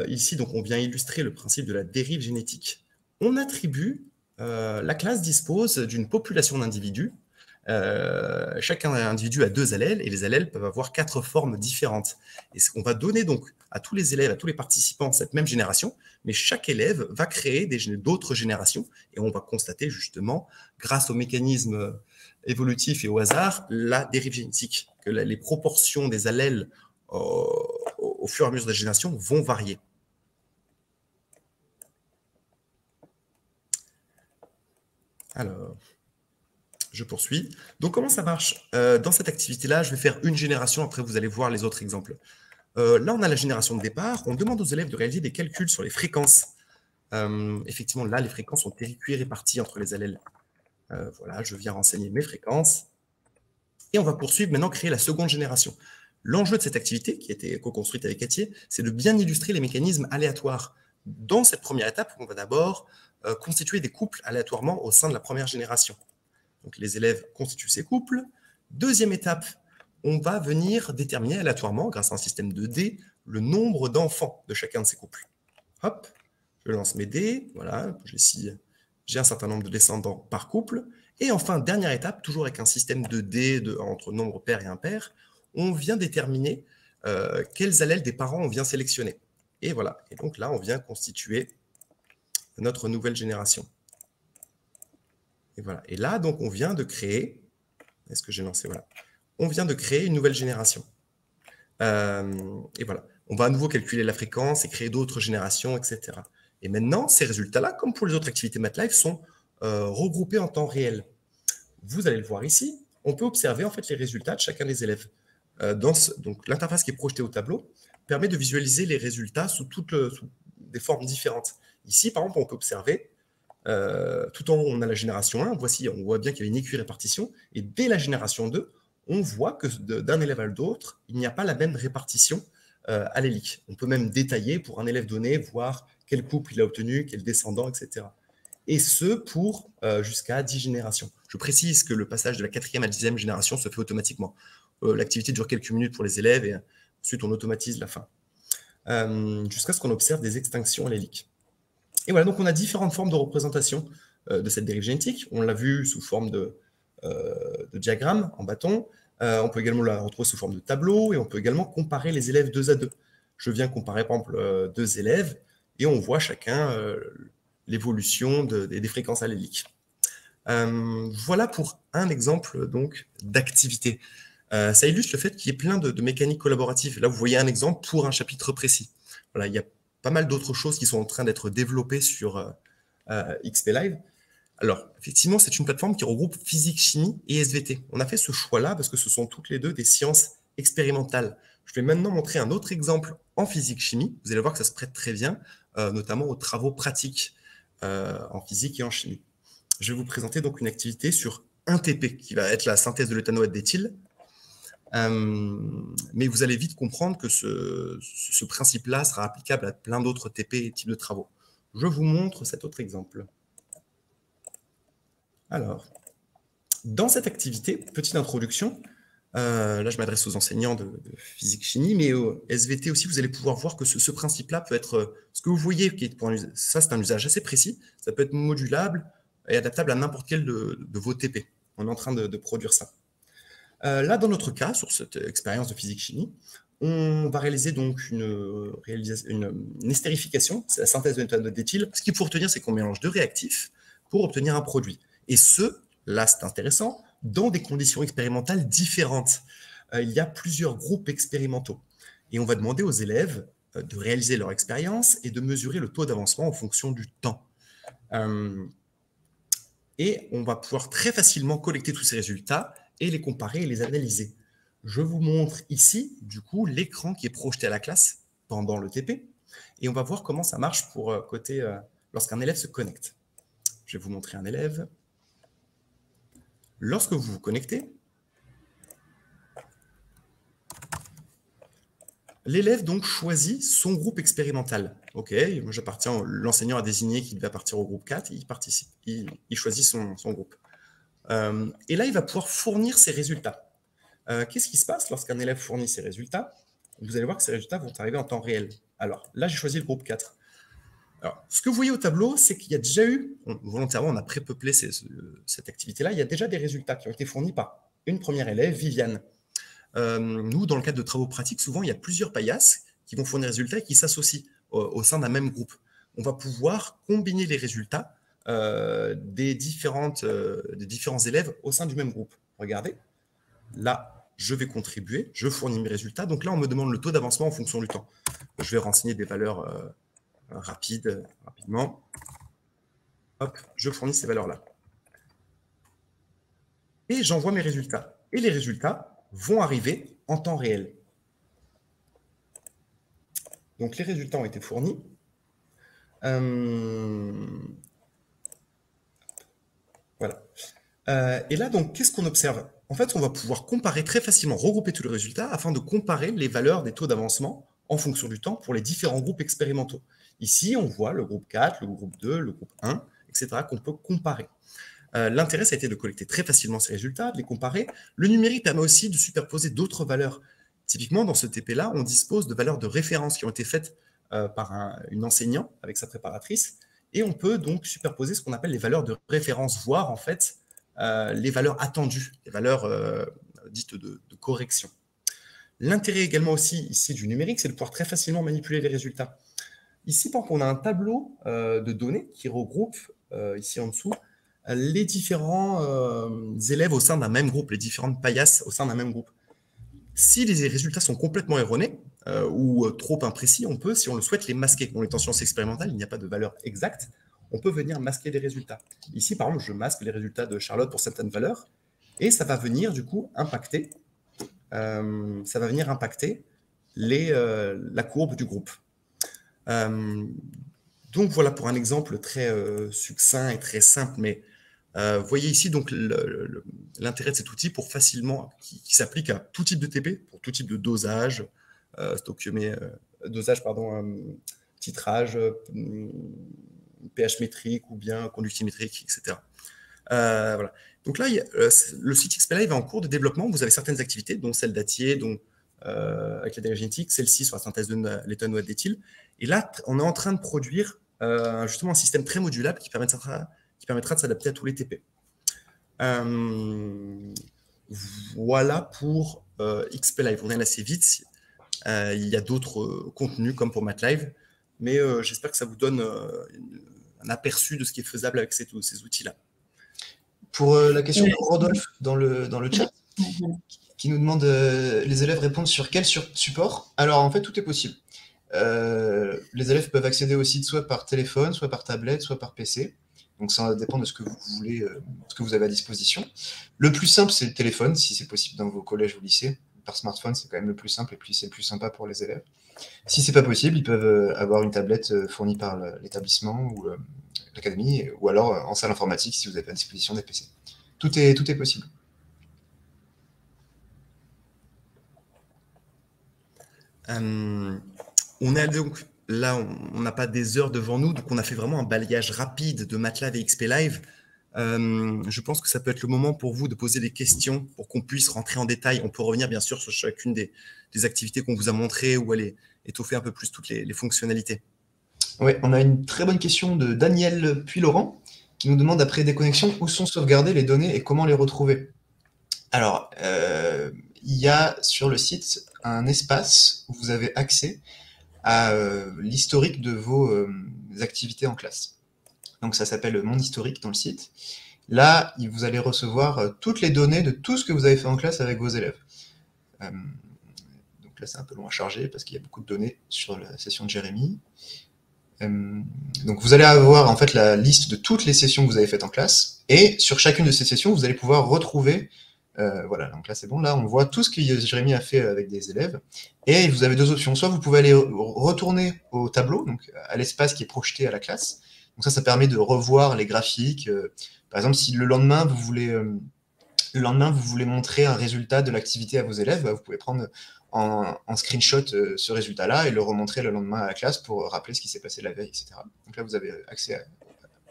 Ici, donc, on vient illustrer le principe de la dérive génétique. On attribue, la classe dispose d'une population d'individus. Chaque individu a 2 allèles et les allèles peuvent avoir 4 formes différentes. Et on va donner donc à tous les élèves, à tous les participants cette même génération, mais chaque élève va créer d'autres générations et on va constater justement, grâce au mécanisme évolutif et au hasard, la dérive génétique, que les proportions des allèles au fur et à mesure des générations vont varier. Alors, je poursuis. Donc, comment ça marche? Dans cette activité-là, je vais faire une génération, après vous allez voir les autres exemples. Là, on a la génération de départ. On demande aux élèves de réaliser des calculs sur les fréquences. Effectivement, là, les fréquences sont réparties entre les allèles. Voilà, je viens renseigner mes fréquences. Et on va poursuivre maintenant, créer la seconde génération. L'enjeu de cette activité, qui a été co-construite avec Hatier, c'est de bien illustrer les mécanismes aléatoires. Dans cette première étape, on va d'abord constituer des couples aléatoirement au sein de la première génération. Donc, les élèves constituent ces couples. Deuxième étape, on va venir déterminer aléatoirement, grâce à un système de dés, le nombre d'enfants de chacun de ces couples. Hop, je lance mes dés. Voilà, j'ai un certain nombre de descendants par couple. Et enfin, dernière étape, toujours avec un système de dés entre nombre pair et impair, on vient déterminer quels allèles des parents on vient sélectionner. Et voilà. Et donc là, on vient constituer notre nouvelle génération. Et voilà. Et là, donc, on vient de créer. Est-ce que j'ai lancé? Voilà. On vient de créer une nouvelle génération. Et voilà. On va à nouveau calculer la fréquence et créer d'autres générations, etc. Et maintenant, ces résultats-là, comme pour les autres activités MATLAB, sont regroupés en temps réel. Vous allez le voir ici. On peut observer en fait les résultats de chacun des élèves. Donc, l'interface qui est projetée au tableau permet de visualiser les résultats sous des formes différentes. Ici, par exemple, on peut observer, tout en haut, on a la génération 1. Voici, on voit bien qu'il y a une équirépartition. Et dès la génération 2, on voit que d'un élève à l'autre, il n'y a pas la même répartition à l'hélique. On peut même détailler pour un élève donné, voir quel couple il a obtenu, quel descendant, etc. Et ce, pour jusqu'à 10 générations. Je précise que le passage de la 4e à la 10e génération se fait automatiquement. L'activité dure quelques minutes pour les élèves et ensuite on automatise la fin. Jusqu'à ce qu'on observe des extinctions à l'hélique. Et voilà, donc on a différentes formes de représentation de cette dérive génétique. On l'a vu sous forme de diagramme en bâton. On peut également la retrouver sous forme de tableau et on peut également comparer les élèves 2 à 2. Je viens comparer par exemple 2 élèves et on voit chacun l'évolution des fréquences alléliques. Voilà pour un exemple donc d'activité. Ça illustre le fait qu'il y ait plein de mécaniques collaboratives. Là, vous voyez un exemple pour un chapitre précis. Voilà, il y a pas mal d'autres choses qui sont en train d'être développées sur XP Live. Alors, effectivement, c'est une plateforme qui regroupe physique, chimie et SVT. On a fait ce choix-là parce que ce sont toutes les deux des sciences expérimentales. Je vais maintenant montrer un autre exemple en physique-chimie. Vous allez voir que ça se prête très bien, notamment aux travaux pratiques en physique et en chimie. Je vais vous présenter donc une activité sur un TP, qui va être la synthèse de l'éthanoate d'éthyle. Mais vous allez vite comprendre que ce principe-là sera applicable à plein d'autres TP et types de travaux. Je vous montre cet autre exemple. Alors, dans cette activité, petite introduction, là je m'adresse aux enseignants de physique-chimie, mais au SVT aussi, vous allez pouvoir voir que ce principe-là peut être, ce que vous voyez, ça c'est un usage assez précis, ça peut être modulable et adaptable à n'importe quel de vos TP. On est en train de produire ça. Là, dans notre cas, sur cette expérience de physique-chimie, on va réaliser donc une estérification, c'est la synthèse de l'éthanoate d'éthyle. Ce qu'il faut retenir, c'est qu'on mélange deux réactifs pour obtenir un produit. Et là c'est intéressant, dans des conditions expérimentales différentes. Il y a plusieurs groupes expérimentaux. Et on va demander aux élèves de réaliser leur expérience et de mesurer le taux d'avancement en fonction du temps. Et on va pouvoir très facilement collecter tous ces résultats et les comparer et les analyser. Je vous montre ici, du coup, l'écran qui est projeté à la classe pendant le TP. Et on va voir comment ça marche pour lorsqu'un élève se connecte. Je vais vous montrer un élève. Lorsque vous vous connectez, l'élève donc choisit son groupe expérimental. Ok, moi j'appartiens, l'enseignant a désigné qu'il va partir au groupe 4, il participe, il choisit son groupe. Et là, il va pouvoir fournir ses résultats. Qu'est-ce qui se passe lorsqu'un élève fournit ses résultats? Vous allez voir que ces résultats vont arriver en temps réel. Alors là, j'ai choisi le groupe 4. Alors, ce que vous voyez au tableau, c'est qu'il y a déjà eu, volontairement, on a pré-peuplé cette activité-là, il y a déjà des résultats qui ont été fournis par une première élève, Viviane. Nous, dans le cadre de travaux pratiques, souvent, il y a plusieurs paillasses qui vont fournir des résultats et qui s'associent au sein d'un même groupe. On va pouvoir combiner les résultats des différents élèves au sein du même groupe. Regardez, là, je vais contribuer, je fournis mes résultats. Donc là, on me demande le taux d'avancement en fonction du temps. Je vais renseigner des valeurs rapidement. Hop, je fournis ces valeurs-là. Et j'envoie mes résultats. Et les résultats vont arriver en temps réel. Donc les résultats ont été fournis. Voilà. Et là, donc, qu'est-ce qu'on observe? En fait, on va pouvoir comparer très facilement, regrouper tous les résultats afin de comparer les valeurs des taux d'avancement en fonction du temps pour les différents groupes expérimentaux. Ici, on voit le groupe 4, le groupe 2, le groupe 1, etc., qu'on peut comparer. L'intérêt, ça a été de collecter très facilement ces résultats, de les comparer. Le numérique permet aussi de superposer d'autres valeurs. Typiquement, dans ce TP-là, on dispose de valeurs de référence qui ont été faites par une enseignante avec sa préparatrice, et on peut donc superposer ce qu'on appelle les valeurs de référence, voire en fait les valeurs attendues, les valeurs dites de correction. L'intérêt également aussi ici du numérique, c'est de pouvoir très facilement manipuler les résultats. Ici, par exemple, on a un tableau de données qui regroupe, ici en dessous, les différents élèves au sein d'un même groupe, les différentes paillasses au sein d'un même groupe. Si les résultats sont complètement erronés ou trop imprécis, on peut, si on le souhaite, les masquer. Dans les sciences expérimentales, il n'y a pas de valeur exacte. On peut venir masquer les résultats. Ici, par exemple, je masque les résultats de Charlotte pour certaines valeurs et ça va venir, du coup, impacter, la courbe du groupe. Donc, voilà pour un exemple très succinct et très simple, mais vous voyez ici donc l'intérêt de cet outil pour facilement, qui s'applique à tout type de TP, pour tout type de dosage, stoichiométrie, dosage, titrage, pH métrique ou bien conductimétrique, etc. Voilà. Donc là, le site XPLive est en cours de développement. Vous avez certaines activités, dont celle d'Atier, dont avec la dérivée génétique, celle-ci sur la synthèse de l'éthanoate d'éthyle. Et là, on est en train de produire justement un système très modulable qui permettra de s'adapter à tous les TP. Voilà pour XPLive. On vient assez vite. Il y a d'autres contenus comme pour MATLive, mais j'espère que ça vous donne un aperçu de ce qui est faisable avec ces outils-là. Pour la question de Rodolphe dans le chat, qui nous demande les élèves répondent sur quel support. Alors en fait, tout est possible. Les élèves peuvent accéder au site soit par téléphone, soit par tablette, soit par PC. Donc ça dépend de ce que vous voulez, ce que vous avez à disposition. Le plus simple, c'est le téléphone, si c'est possible dans vos collèges ou lycées. Par smartphone, c'est quand même le plus simple et puis c'est le plus sympa pour les élèves. Si c'est pas possible, ils peuvent avoir une tablette fournie par l'établissement ou l'académie, ou alors en salle informatique si vous avez à disposition des PC. Tout est possible. On est donc là, on n'a pas des heures devant nous, donc on a fait vraiment un balayage rapide de MATLAB et XPLive. Je pense que ça peut être le moment pour vous de poser des questions pour qu'on puisse rentrer en détail. On peut revenir bien sûr sur chacune des activités qu'on vous a montrées ou aller étoffer un peu plus toutes les fonctionnalités. Oui, on a une très bonne question de Daniel Puy-Laurent qui nous demande après déconnexion où sont sauvegardées les données et comment les retrouver. Alors, il y a sur le site un espace où vous avez accès à l'historique de vos activités en classe. Donc ça s'appelle Mon historique dans le site. Là, vous allez recevoir toutes les données de tout ce que vous avez fait en classe avec vos élèves. Donc là, c'est un peu long à charger parce qu'il y a beaucoup de données sur la session de Jérémy. Donc vous allez avoir en fait la liste de toutes les sessions que vous avez faites en classe, et sur chacune de ces sessions, vous allez pouvoir retrouver, voilà, donc là c'est bon, là on voit tout ce que Jérémy a fait avec des élèves, et vous avez deux options, soit vous pouvez aller retourner au tableau, donc à l'espace qui est projeté à la classe, donc ça permet de revoir les graphiques, par exemple si le lendemain vous voulez montrer un résultat de l'activité à vos élèves, vous pouvez prendre en screenshot ce résultat-là et le remontrer le lendemain à la classe pour rappeler ce qui s'est passé la veille, etc. Donc là, vous avez accès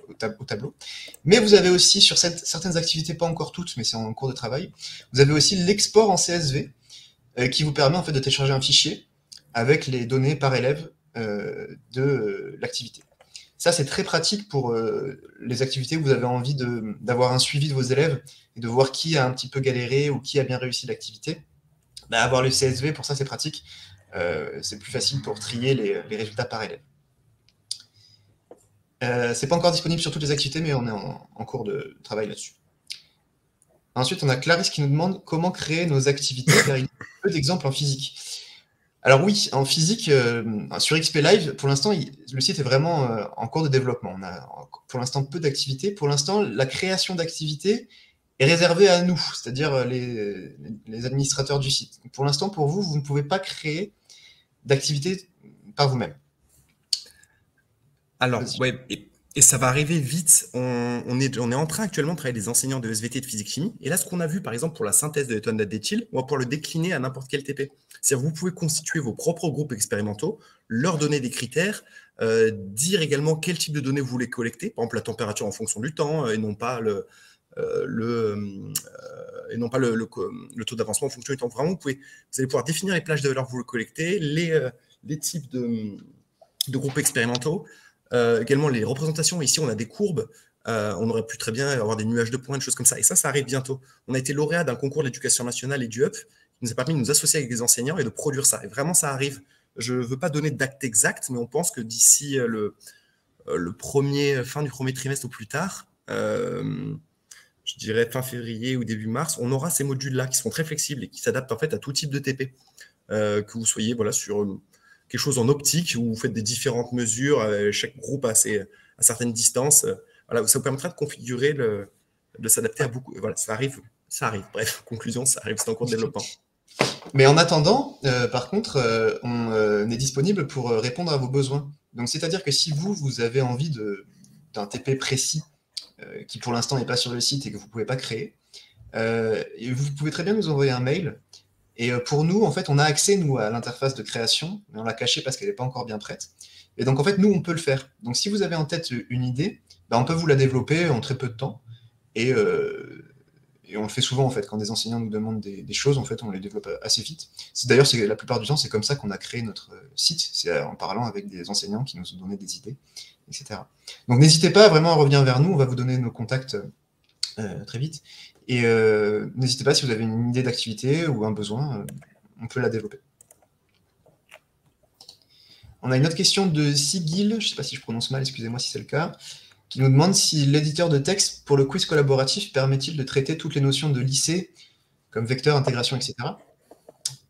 au tableau. Mais vous avez aussi, sur certaines activités, pas encore toutes, mais c'est en cours de travail, vous avez aussi l'export en CSV qui vous permet en fait de télécharger un fichier avec les données par élève de l'activité. Ça, c'est très pratique pour les activités où vous avez envie d'avoir un suivi de vos élèves et de voir qui a un petit peu galéré ou qui a bien réussi l'activité. Avoir le CSV, pour ça, c'est pratique. C'est plus facile pour trier les résultats par élève. C'est pas encore disponible sur toutes les activités, mais on est en cours de travail là-dessus. Ensuite, on a Clarisse qui nous demande comment créer nos activités, car il y a peu d'exemples en physique. Alors oui, en physique, sur XPLive, pour l'instant, le site est vraiment en cours de développement. On a pour l'instant peu d'activités. Pour l'instant, la création d'activités est réservé à nous, c'est-à-dire les administrateurs du site. Pour l'instant, pour vous, vous ne pouvez pas créer d'activité par vous-même. Alors, ouais, et ça va arriver vite. On est en train actuellement de travailler des enseignants de SVT de physique-chimie. Et là, ce qu'on a vu, par exemple, pour la synthèse de l'éthanoate d'éthyle, on va pouvoir le décliner à n'importe quel TP. C'est-à-dire vous pouvez constituer vos propres groupes expérimentaux, leur donner des critères, dire également quel type de données vous voulez collecter, par exemple la température en fonction du temps, et non pas le taux d'avancement en fonction du temps. Vraiment, vous allez pouvoir définir les plages de valeurs que vous voulez collecter, les types de groupes expérimentaux, également les représentations. Ici, on a des courbes. On aurait pu très bien avoir des nuages de points, des choses comme ça. Et ça arrive bientôt. On a été lauréat d'un concours de l'éducation nationale et du UP qui nous a permis de nous associer avec des enseignants et de produire ça. Et vraiment, ça arrive. Je ne veux pas donner de date exacte, mais on pense que d'ici fin du premier trimestre au plus tard, je dirais fin février ou début mars, on aura ces modules-là qui seront très flexibles et qui s'adaptent en fait à tout type de TP. Que vous soyez sur quelque chose en optique où vous faites des différentes mesures, chaque groupe à certaines distances. Voilà, ça vous permettra de configurer, de s'adapter à beaucoup. Voilà, ça arrive. Bref, conclusion, ça arrive, c'est en cours de développement. Mais en attendant, par contre, on est disponible pour répondre à vos besoins. Donc, c'est-à-dire que si vous avez envie d'un TP précis qui pour l'instant n'est pas sur le site et que vous ne pouvez pas créer, vous pouvez très bien nous envoyer un mail Et pour nous, en fait, on a accès, nous, à l'interface de création, mais on l'a cachée parce qu'elle n'est pas encore bien prête. Et donc, en fait, nous, on peut le faire. Donc, si vous avez en tête une idée, on peut vous la développer en très peu de temps. Et on le fait souvent, en fait, quand des enseignants nous demandent des choses, en fait, on les développe assez vite. D'ailleurs, la plupart du temps, c'est comme ça qu'on a créé notre site, c'est en parlant avec des enseignants qui nous ont donné des idées, etc. Donc, n'hésitez pas vraiment à revenir vers nous, on va vous donner nos contacts très vite. Et n'hésitez pas, si vous avez une idée d'activité ou un besoin, on peut la développer. On a une autre question de Sigil, je ne sais pas si je prononce mal, excusez-moi si c'est le cas, qui nous demande si l'éditeur de texte pour le quiz collaboratif permet-il de traiter toutes les notions de lycée, comme vecteur, intégration, etc.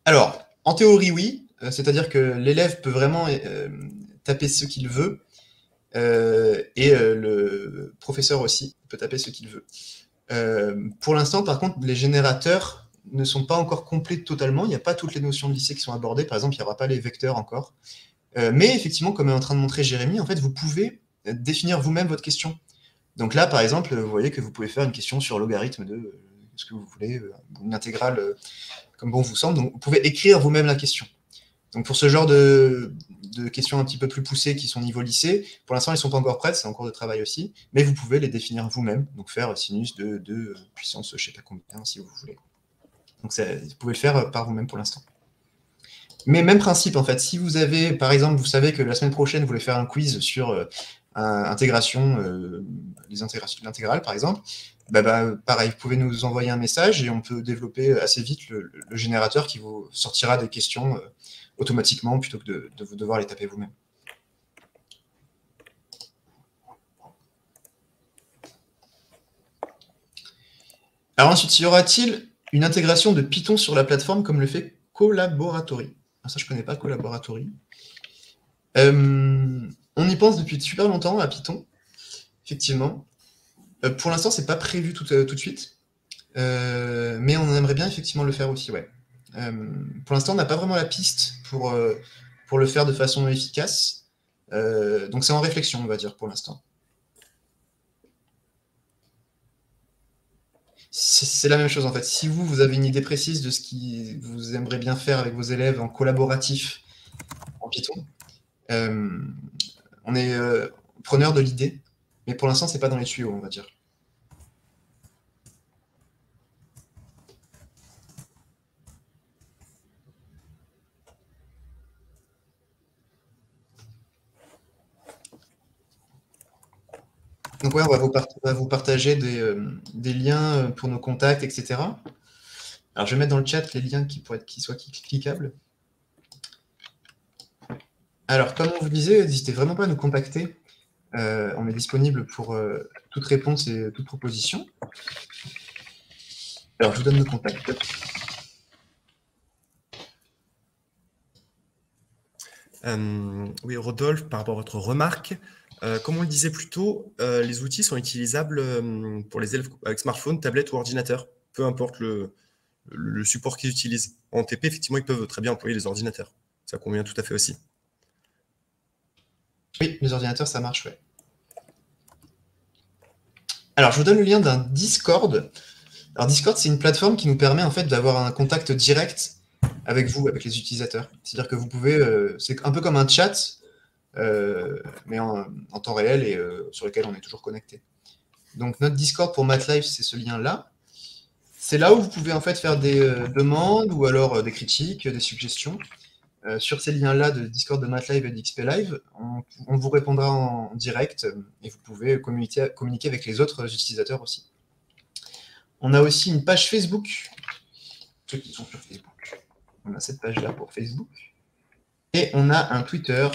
Alors, en théorie, oui. C'est-à-dire que l'élève peut vraiment taper ce qu'il veut, et le professeur aussi peut taper ce qu'il veut. Pour l'instant, par contre, les générateurs ne sont pas encore complets totalement. Il n'y a pas toutes les notions de lycée qui sont abordées. Par exemple, il n'y aura pas les vecteurs encore. Mais effectivement, comme est en train de montrer Jérémy, en fait, vous pouvez définir vous-même votre question. Donc là, par exemple, vous voyez que vous pouvez faire une question sur logarithme de ce que vous voulez, une intégrale comme bon vous semble. Donc, vous pouvez écrire vous-même la question. Donc, pour ce genre de questions un petit peu plus poussées qui sont niveau lycée, pour l'instant, elles ne sont pas encore prêtes, c'est en cours de travail aussi, mais vous pouvez les définir vous-même, donc faire sinus de puissance, je ne sais pas combien, si vous voulez. Donc, vous pouvez le faire par vous-même pour l'instant. Mais même principe, en fait, si vous avez, par exemple, vous savez que la semaine prochaine, vous voulez faire un quiz sur intégration, l'intégrale, par exemple, pareil, vous pouvez nous envoyer un message et on peut développer assez vite le générateur qui vous sortira des questions automatiquement plutôt que de vous devoir les taper vous-même. Alors ensuite, y aura-t-il une intégration de Python sur la plateforme comme le fait Collaboratory? Alors ça, je ne connais pas Collaboratory. On y pense depuis super longtemps à Python, effectivement. Pour l'instant, ce n'est pas prévu tout de suite, mais on aimerait bien effectivement le faire aussi, ouais. Pour l'instant, on n'a pas vraiment la piste pour le faire de façon efficace. Donc c'est en réflexion, on va dire, pour l'instant. C'est la même chose, en fait. Si vous avez une idée précise de ce que vous aimeriez bien faire avec vos élèves en collaboratif en Python, on est preneur de l'idée, mais pour l'instant, ce n'est pas dans les tuyaux, on va dire. Donc ouais, on va vous partager des liens pour nos contacts, etc. Alors je vais mettre dans le chat les liens qui soient cliquables. Alors comme on vous disait, n'hésitez vraiment pas à nous contacter. On est disponible pour toute réponse et toute proposition. Alors je vous donne nos contacts. Oui, Rodolphe, par rapport à votre remarque, comme on le disait plus tôt, les outils sont utilisables pour les élèves avec smartphone, tablette ou ordinateur, peu importe le support qu'ils utilisent. En TP, effectivement, ils peuvent très bien employer les ordinateurs. Ça convient tout à fait aussi. Oui, les ordinateurs, ça marche, ouais. Alors, je vous donne le lien d'un Discord. Alors, Discord, c'est une plateforme qui nous permet en fait d'avoir un contact direct avec vous, avec les utilisateurs. C'est-à-dire que vous pouvez, c'est un peu comme un chat, mais en temps réel et sur lequel on est toujours connecté. Donc, notre Discord pour MathLive, c'est ce lien-là. C'est là où vous pouvez en fait faire des demandes ou alors des critiques, des suggestions. Sur ces liens-là de Discord de MathLive et d'XP Live, on vous répondra en direct et vous pouvez communiquer avec les autres utilisateurs aussi. On a aussi une page Facebook, ceux qui sont sur Facebook. On a cette page-là pour Facebook. Et on a un Twitter,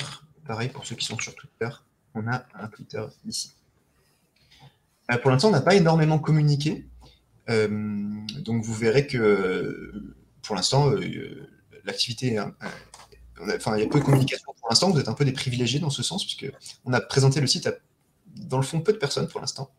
pareil pour ceux qui sont sur Twitter, on a un Twitter ici. Pour l'instant, on n'a pas énormément communiqué, donc vous verrez que pour l'instant, l'activité enfin, il y a peu de communication pour l'instant, vous êtes un peu des privilégiés dans ce sens, puisqu'on a présenté le site à, dans le fond, peu de personnes pour l'instant.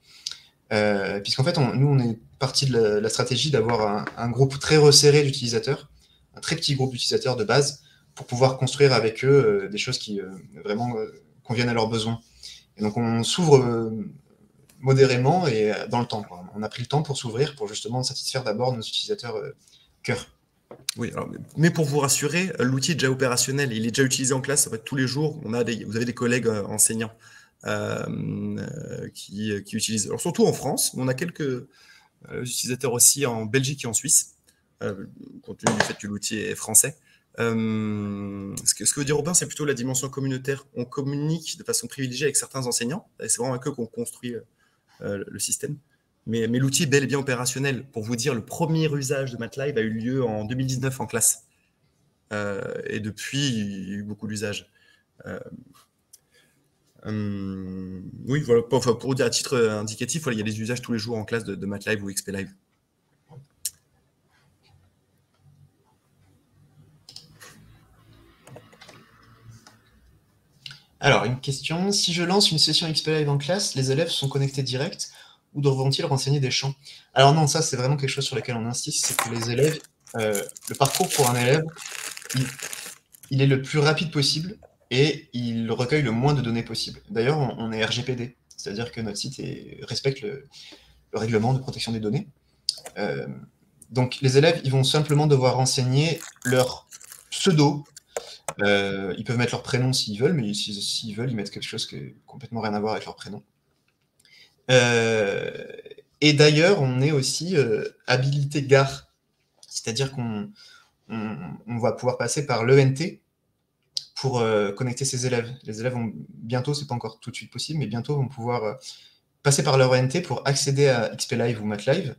Puisqu'en fait, nous, on est parti de la stratégie d'avoir un groupe très resserré d'utilisateurs, un très petit groupe d'utilisateurs de base, pour pouvoir construire avec eux des choses qui vraiment conviennent à leurs besoins. Et donc, on s'ouvre modérément et dans le temps, quoi. On a pris le temps pour s'ouvrir, pour justement satisfaire d'abord nos utilisateurs cœur. Oui, alors, mais pour vous rassurer, l'outil est déjà opérationnel, il est déjà utilisé en classe. En fait, tous les jours, vous avez des collègues enseignants qui utilisent. Alors, surtout en France, on a quelques utilisateurs aussi en Belgique et en Suisse, compte tenu du fait que l'outil est français. Ce que veut dire Robin, c'est plutôt la dimension communautaire. On communique de façon privilégiée avec certains enseignants, et c'est vraiment avec eux qu'on construit le système. Mais l'outil est bel et bien opérationnel. Pour vous dire, le premier usage de MATLAB a eu lieu en 2019 en classe. Et depuis, il y a eu beaucoup d'usages. Oui, voilà, pour dire à titre indicatif, voilà, il y a des usages tous les jours en classe de MATLAB ou XPLive. Alors, une question. Si je lance une session XPLive en classe, les élèves sont connectés direct ou devront-ils renseigner des champs? Alors non, ça c'est vraiment quelque chose sur lequel on insiste, c'est que les élèves, le parcours pour un élève, il est le plus rapide possible et il recueille le moins de données possible. D'ailleurs, on est RGPD, c'est-à-dire que notre site respecte le règlement de protection des données. Donc les élèves, ils vont simplement devoir renseigner leur pseudo. Ils peuvent mettre leur prénom s'ils veulent, mais s'ils veulent, ils mettent quelque chose qui n'a complètement rien à voir avec leur prénom. Et d'ailleurs, on est aussi habilité gare, c'est-à-dire qu'on va pouvoir passer par l'ENT pour connecter ces élèves. Les élèves vont bientôt, c'est pas encore tout de suite possible, mais bientôt vont pouvoir passer par leur ENT pour accéder à XPLive ou MATLive.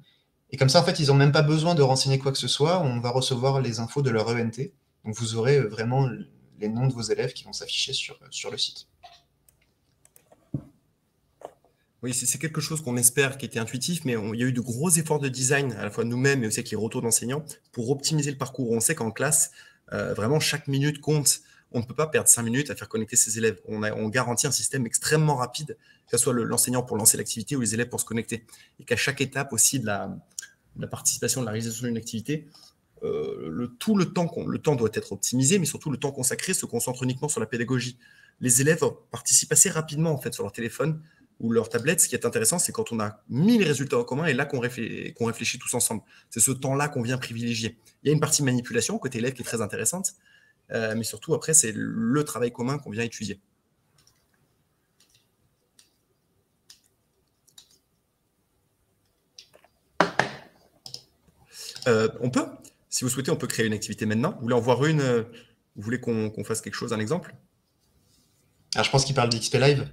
Et comme ça, en fait, ils n'ont même pas besoin de renseigner quoi que ce soit. On va recevoir les infos de leur ENT. Donc, vous aurez vraiment les noms de vos élèves qui vont s'afficher sur le site. Oui, c'est quelque chose qu'on espère qui était intuitif, mais il y a eu de gros efforts de design, à la fois nous-mêmes, mais aussi avec les retours d'enseignants, pour optimiser le parcours. On sait qu'en classe, vraiment, chaque minute compte. On ne peut pas perdre 5 minutes à faire connecter ses élèves. On garantit un système extrêmement rapide, que ce soit l'enseignant pour lancer l'activité ou les élèves pour se connecter. Et qu'à chaque étape aussi de la participation, de la réalisation d'une activité, le temps doit être optimisé, mais surtout le temps consacré se concentre uniquement sur la pédagogie. Les élèves participent assez rapidement en fait sur leur téléphone ou leur tablette. Ce qui est intéressant, c'est quand on a mis les résultats en commun et là qu'on réfléchit tous ensemble. C'est ce temps-là qu'on vient privilégier. Il y a une partie manipulation côté élève qui est très intéressante, mais surtout après, c'est le travail commun qu'on vient étudier. On peut, si vous souhaitez, on peut créer une activité maintenant. Vous voulez en voir une vous voulez qu'on fasse quelque chose, un exemple? Alors, je pense qu'il parle d'XPLive.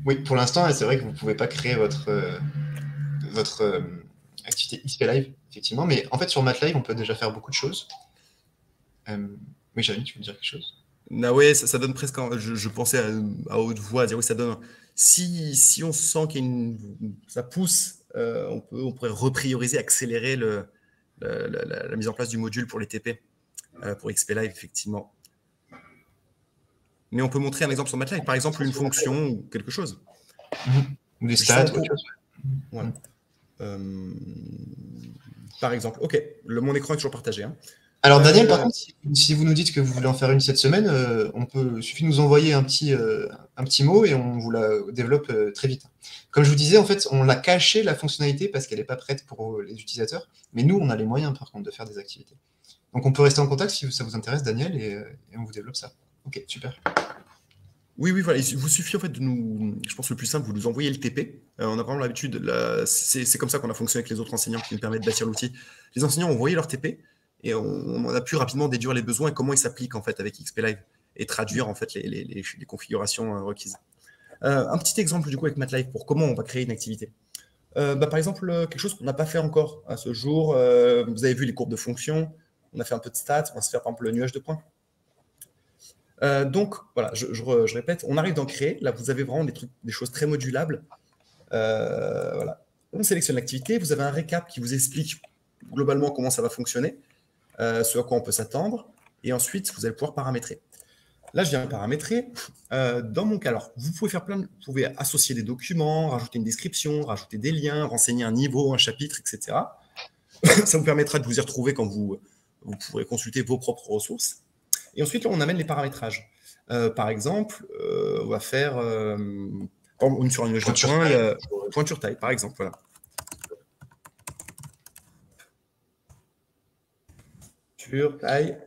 Oui, pour l'instant, c'est vrai que vous ne pouvez pas créer votre activité XPLive, effectivement. Mais en fait, sur MATLive, on peut déjà faire beaucoup de choses. Oui, Jérémy, tu veux dire quelque chose? Ah ouais, ça donne presque. Je pensais à haute voix, à dire oui, ça donne. Si on sent ça pousse, on pourrait reprioriser, accélérer la mise en place du module pour les TP, pour XPLive, effectivement. Mais on peut montrer un exemple sur MATLAB, par exemple une fonction ou quelque chose. Ou des stats, ou autre chose. Voilà. Par exemple, ok, mon écran est toujours partagé. Hein. Alors Daniel, par contre, si vous nous dites que vous voulez en faire une cette semaine, il suffit de nous envoyer un petit mot et on vous la développe très vite. Comme je vous disais, en fait, on l'a caché la fonctionnalité parce qu'elle n'est pas prête pour les utilisateurs, mais nous, on a les moyens par contre de faire des activités. Donc on peut rester en contact si ça vous intéresse, Daniel, et on vous développe ça. Ok, super. Oui, voilà. Il vous suffit en fait je pense le plus simple, vous nous envoyez le TP. On a vraiment l'habitude, c'est comme ça qu'on a fonctionné avec les autres enseignants qui nous permettent de bâtir l'outil. Les enseignants ont envoyé leur TP et on a pu rapidement déduire les besoins et comment ils s'appliquent en fait avec XPLive et traduire en fait les configurations requises. Un petit exemple du coup avec MATLive pour comment on va créer une activité. Par exemple, quelque chose qu'on n'a pas fait encore à ce jour. Vous avez vu les courbes de fonctions. On a fait un peu de stats. On va se faire par exemple le nuage de points. Donc, voilà, je répète, on arrive d'en créer. Là, vous avez vraiment des choses très modulables. Voilà. On sélectionne l'activité. Vous avez un récap qui vous explique globalement comment ça va fonctionner, ce à quoi on peut s'attendre. Et ensuite, vous allez pouvoir paramétrer. Là, je viens paramétrer. Dans mon cas, alors, vous pouvez associer des documents, rajouter une description, rajouter des liens, renseigner un niveau, un chapitre, etc. Ça vous permettra de vous y retrouver quand vous pourrez consulter vos propres ressources. Et ensuite, on amène les paramétrages. Par exemple, on va faire sur un nuage de points, pointure taille, par exemple. Voilà. pointure, taille.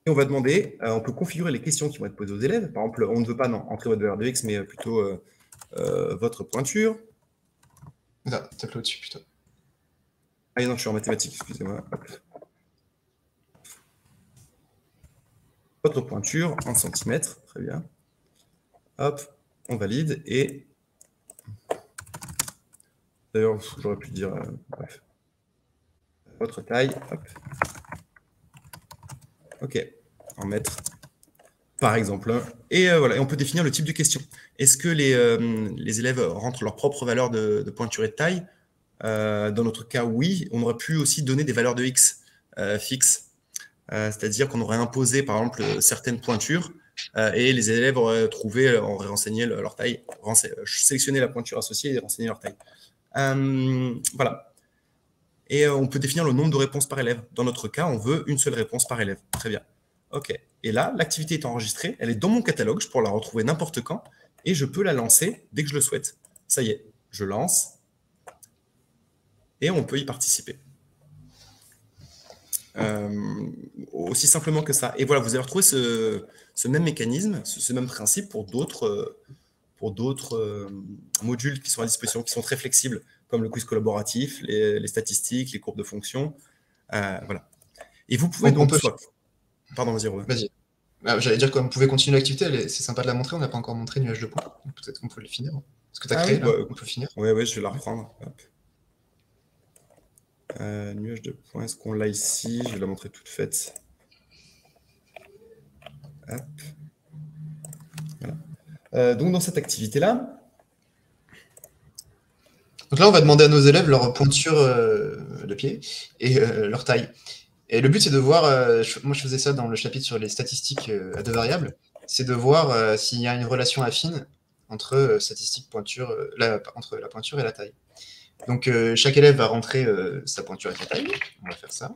Et on va demander, on peut configurer les questions qui vont être posées aux élèves. Par exemple, on ne veut pas entrer votre valeur de x, mais plutôt votre pointure. Là, tape au-dessus plutôt. Ah non, je suis en mathématiques, excusez-moi. Votre pointure en centimètres, très bien. Hop, on valide et... D'ailleurs, j'aurais pu dire... bref. Votre taille, hop. Ok, en mètres, par exemple. Et voilà, et on peut définir le type de question. Est-ce que les élèves rentrent leur propre valeur de pointure et de taille? Dans notre cas, oui. On aurait pu aussi donner des valeurs de x fixes. C'est-à-dire qu'on aurait imposé, par exemple, certaines pointures et les élèves auraient renseigné leur taille, sélectionné la pointure associée et renseigné leur taille. Voilà. Et on peut définir le nombre de réponses par élève. Dans notre cas, on veut une seule réponse par élève. Très bien. OK. Et là, l'activité est enregistrée. Elle est dans mon catalogue. Je pourrais la retrouver n'importe quand. Et je peux la lancer dès que je le souhaite. Ça y est, je lance. Et on peut y participer. Aussi simplement que ça. Et voilà, vous allez retrouver ce même mécanisme, ce même principe pour d'autres modules qui sont à disposition, qui sont très flexibles, comme le quiz collaboratif, les statistiques, les courbes de fonction. Voilà. Et vous pouvez donc... Pardon, vas-y, Robin. Vas-y. J'allais dire qu'on pouvait continuer l'activité, c'est sympa de la montrer, on n'a pas encore montré nuage de points. Peut-être qu'on peut le finir. Est-ce que tu as créé, là, on peut finir? Oui, je vais la reprendre. Hop. Nuage de points, est-ce qu'on l'a ici? Je vais la montrer toute faite. Hop. Voilà. Donc, dans cette activité-là... Donc là, on va demander à nos élèves leur pointure de pied et leur taille. Et le but, c'est de voir, moi je faisais ça dans le chapitre sur les statistiques à deux variables, c'est de voir s'il y a une relation affine entre statistiques pointure, entre la pointure et la taille. Donc chaque élève va rentrer sa pointure et sa taille. On va faire ça.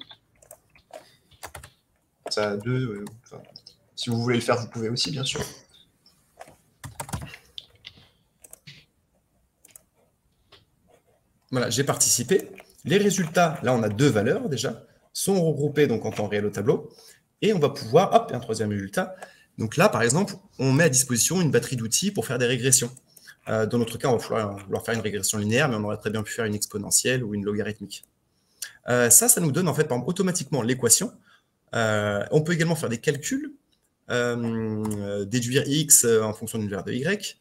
Ça a deux. Si vous voulez le faire, vous pouvez aussi, bien sûr. Voilà, j'ai participé. Les résultats, là, on a deux valeurs déjà, sont regroupés donc en temps réel au tableau. Et on va pouvoir, hop, un troisième résultat. Donc là, par exemple, on met à disposition une batterie d'outils pour faire des régressions. Dans notre cas, on va vouloir faire une régression linéaire, mais on aurait très bien pu faire une exponentielle ou une logarithmique. Ça nous donne en fait, par exemple, automatiquement l'équation. On peut également faire des calculs, déduire x en fonction d'une valeur de y.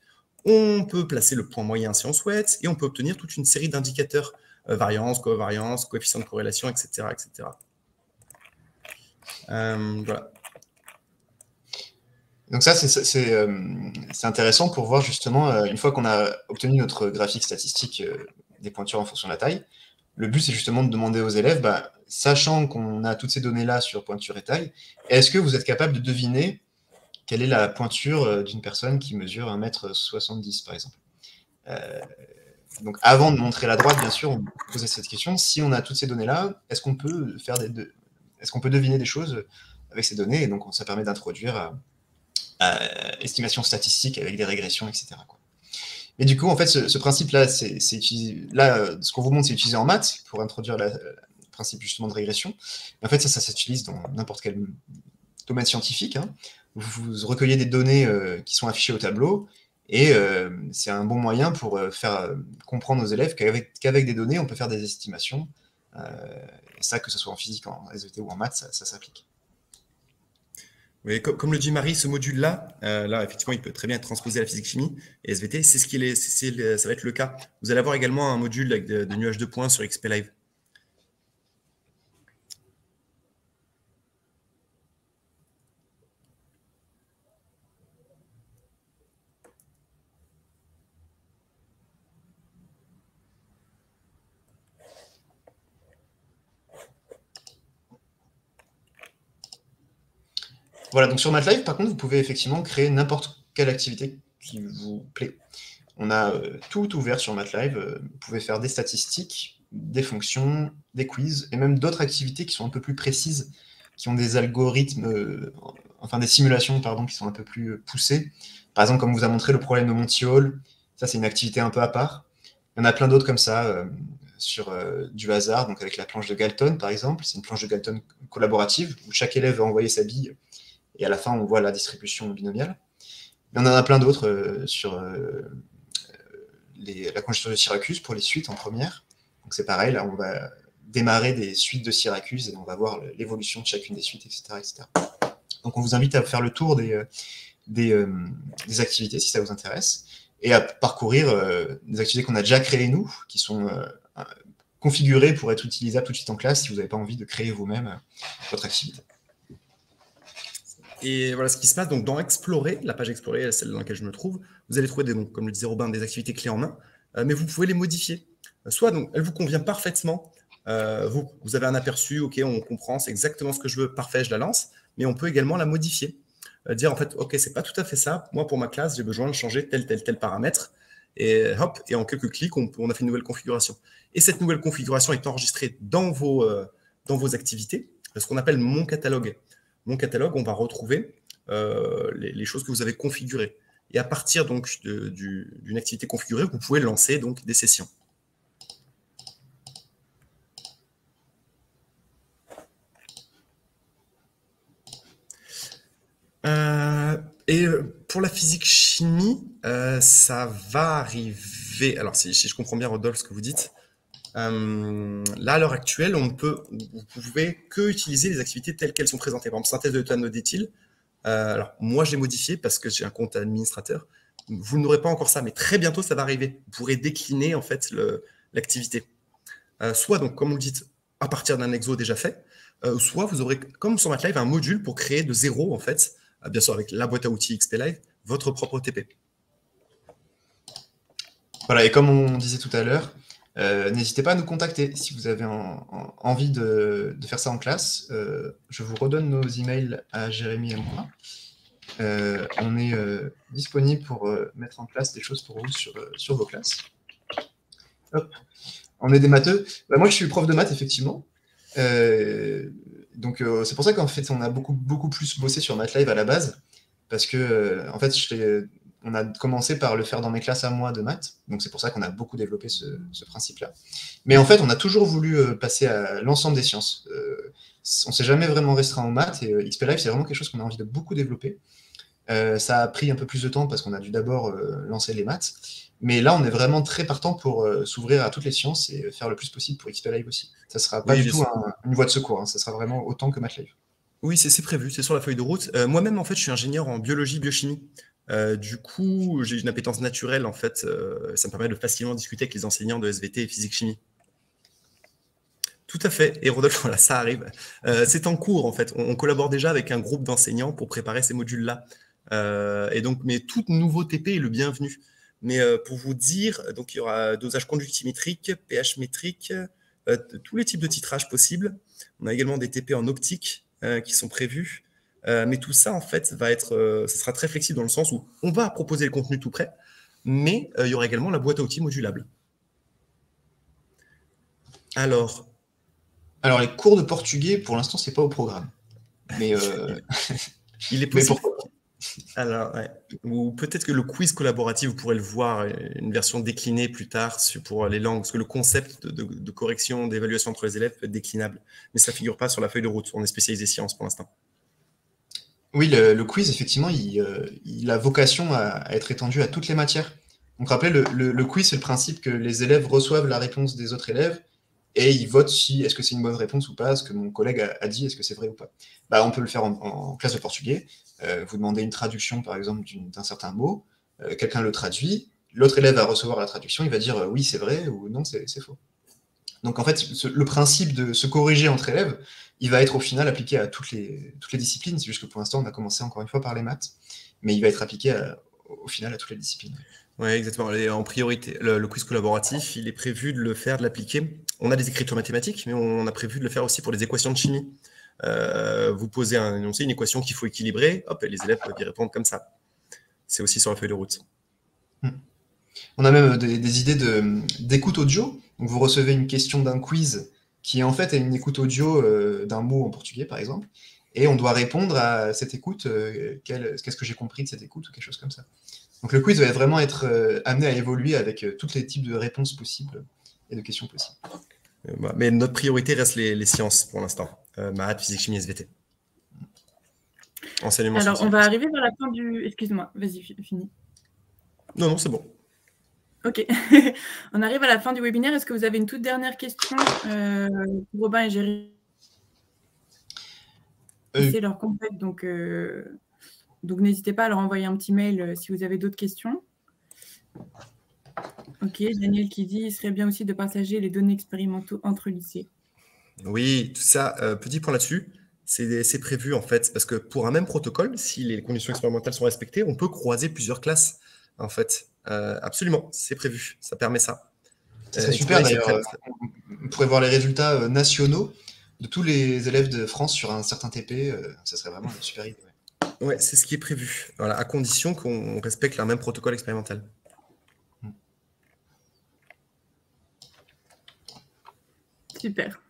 On peut placer le point moyen si on souhaite, et on peut obtenir toute une série d'indicateurs, variance, covariance, coefficient de corrélation, etc. etc. Voilà. Donc ça, c'est intéressant pour voir justement, une fois qu'on a obtenu notre graphique statistique des pointures en fonction de la taille, le but, c'est justement de demander aux élèves, sachant qu'on a toutes ces données-là sur pointure et taille, est-ce que vous êtes capable de deviner quelle est la pointure d'une personne qui mesure 1,70 m, par exemple? Donc avant de montrer la droite, bien sûr, on peut poser cette question. Si on a toutes ces données-là, est-ce qu'on peut deviner des choses avec ces données? Et donc ça permet d'introduire estimation statistique avec des régressions, etc. Mais du coup, en fait, ce principe-là, c'est utilisé. Là, ce qu'on vous montre, c'est utilisé en maths pour introduire le principe justement de régression. Mais en fait, ça s'utilise dans n'importe quel domaine scientifique. Hein. Vous recueillez des données qui sont affichées au tableau, et c'est un bon moyen pour faire comprendre aux élèves qu'avec des données, on peut faire des estimations. Et ça, que ce soit en physique, en SVT ou en maths, ça s'applique. Oui, comme le dit Marie, ce module-là, là, effectivement, il peut très bien être transposé à la physique-chimie et SVT. C'est ça va être le cas. Vous allez avoir également un module avec de nuages de points sur XP Live. Voilà, donc sur MATLAB, par contre, vous pouvez effectivement créer n'importe quelle activité qui vous plaît. On a tout ouvert sur MATLAB. Vous pouvez faire des statistiques, des fonctions, des quiz, et même d'autres activités qui sont un peu plus précises, qui ont des algorithmes, enfin des simulations, pardon, qui sont un peu plus poussées. Par exemple, comme on vous a montré le problème de Monty Hall, ça c'est une activité un peu à part. Il y en a plein d'autres comme ça. du hasard, donc avec la planche de Galton, par exemple. C'est une planche de Galton collaborative, où chaque élève va envoyer sa bille, et à la fin, on voit la distribution binomiale. Mais on en a plein d'autres sur la conjecture de Syracuse pour les suites en première. Donc c'est pareil, là, on va démarrer des suites de Syracuse, et on va voir l'évolution de chacune des suites, etc., etc. Donc on vous invite à faire le tour des activités, si ça vous intéresse, et à parcourir des activités qu'on a déjà créées, nous, qui sont configurées pour être utilisables tout de suite en classe, si vous n'avez pas envie de créer vous-même votre activité. Et voilà ce qui se passe. Donc, dans Explorer, la page Explorer, celle dans laquelle je me trouve, vous allez trouver, donc, comme le disait Robin, des activités clés en main, mais vous pouvez les modifier. Soit, donc, elle vous convient parfaitement, vous avez un aperçu, ok, on comprend, c'est exactement ce que je veux, parfait, je la lance, mais on peut également la modifier. Dire, en fait, ok, c'est pas tout à fait ça, moi, pour ma classe, j'ai besoin de changer tel paramètre, et hop, et en quelques clics, on a fait une nouvelle configuration. Et cette nouvelle configuration est enregistrée dans vos activités, ce qu'on appelle mon catalogue. Mon catalogue, on va retrouver les choses que vous avez configurées. Et à partir donc d'une activité configurée, vous pouvez lancer donc des sessions. Et pour la physique-chimie, ça va arriver. Alors, si je comprends bien, Rodolphe, ce que vous dites, là, à l'heure actuelle, vous pouvez que utiliser les activités telles qu'elles sont présentées. Par exemple, synthèse de l'éthanol d'éthyle. Alors, moi, je l'ai modifié parce que j'ai un compte administrateur. Vous n'aurez pas encore ça, mais très bientôt, ça va arriver. Vous pourrez décliner en fait l'activité. Soit, donc, comme vous le dites, à partir d'un exo déjà fait, soit vous aurez, comme sur MATLAB, un module pour créer de zéro, en fait, bien sûr avec la boîte à outils XP Live, votre propre TP. Voilà, et comme on disait tout à l'heure, n'hésitez pas à nous contacter si vous avez envie de faire ça en classe. Je vous redonne nos emails à Jérémy et moi. On est disponible pour mettre en place des choses pour vous sur vos classes. Hop. On est des matheux. Bah, moi, je suis prof de maths, effectivement. Donc, c'est pour ça qu'en fait, on a beaucoup plus bossé sur MATLAB à la base. Parce que, en fait, on a commencé par le faire dans mes classes à moi de maths. Donc, c'est pour ça qu'on a beaucoup développé ce principe-là. Mais en fait, on a toujours voulu passer à l'ensemble des sciences. On ne s'est jamais vraiment restreint aux maths. Et XP Live, c'est vraiment quelque chose qu'on a envie de beaucoup développer. Ça a pris un peu plus de temps parce qu'on a dû d'abord lancer les maths. Mais là, on est vraiment très partant pour s'ouvrir à toutes les sciences et faire le plus possible pour XP Live aussi. Ça ne sera pas du tout une voie de secours. Hein. Ça sera vraiment autant que MATLAB. Oui, c'est prévu, c'est sur la feuille de route. Moi-même, en fait, je suis ingénieur en biologie, biochimie. Du coup, j'ai une appétence naturelle, en fait. Ça me permet de facilement discuter avec les enseignants de SVT et physique-chimie. Tout à fait. Et Rodolphe, voilà, ça arrive. C'est en cours, en fait. On collabore déjà avec un groupe d'enseignants pour préparer ces modules-là. Et donc, mais tout nouveau TP est le bienvenu. Mais pour vous dire, donc il y aura dosage conductimétrique, pH métrique, tous les types de titrage possibles. On a également des TP en optique qui sont prévus. Mais tout ça, en fait, ça sera très flexible dans le sens où on va proposer le contenu tout prêt, mais il y aura également la boîte à outils modulable. Alors, les cours de portugais, pour l'instant, c'est pas au programme. Mais il est possible. Alors, ouais. Ou peut-être que le quiz collaboratif, vous pourrez le voir, une version déclinée plus tard pour les langues, parce que le concept de correction, d'évaluation entre les élèves peut être déclinable. Mais ça ne figure pas sur la feuille de route. On est spécialisé sciences pour l'instant. Oui, le quiz, effectivement, il a vocation à être étendu à toutes les matières. Donc, rappelez, le quiz, c'est le principe que les élèves reçoivent la réponse des autres élèves et ils votent si est-ce que c'est une bonne réponse ou pas, ce que mon collègue a dit, est-ce que c'est vrai ou pas. Bah, on peut le faire en classe de portugais. Vous demandez une traduction, par exemple, d'un certain mot, quelqu'un le traduit, l'autre élève va recevoir la traduction, il va dire oui, c'est vrai ou non, c'est faux. Donc, en fait, le principe de se corriger entre élèves, il va être au final appliqué à toutes les disciplines. C'est juste que pour l'instant, on a commencé encore une fois par les maths, mais il va être appliqué au final à toutes les disciplines. Oui, exactement. Et en priorité, le quiz collaboratif, il est prévu de l'appliquer. On a des écritures mathématiques, mais on a prévu de le faire aussi pour les équations de chimie. Vous posez une équation qu'il faut équilibrer, hop, et les élèves peuvent y répondre comme ça. C'est aussi sur la feuille de route. On a même des idées d'écoute audio. Donc vous recevez une question d'un quiz qui en fait est une écoute audio d'un mot en portugais, par exemple, et on doit répondre à cette écoute, qu'est-ce que j'ai compris de cette écoute, ou quelque chose comme ça. Donc le quiz va vraiment être amené à évoluer avec tous les types de réponses possibles et de questions possibles. Mais notre priorité reste les sciences pour l'instant. Maths, physique, chimie, SVT. Enseignement Alors, on scientifique. va arriver vers la fin du... Excuse-moi, vas-y, finis. Non, c'est bon. Ok. On arrive à la fin du webinaire. Est-ce que vous avez une toute dernière question pour Robin et Jérémy? C'est leur contact, donc n'hésitez pas à leur envoyer un petit mail si vous avez d'autres questions. Ok, Daniel qui dit il serait bien aussi de partager les données expérimentaux entre lycées. Oui, tout ça, petit point là-dessus, c'est prévu en fait, parce que pour un même protocole, si les conditions expérimentales sont respectées, on peut croiser plusieurs classes en fait. Absolument, c'est prévu, ça permet ça. C'est super d'ailleurs, on pourrait voir les résultats nationaux de tous les élèves de France sur un certain TP, ça serait vraiment une super idée. Ouais, c'est ce qui est prévu, voilà, à condition qu'on respecte le même protocole expérimental. Super.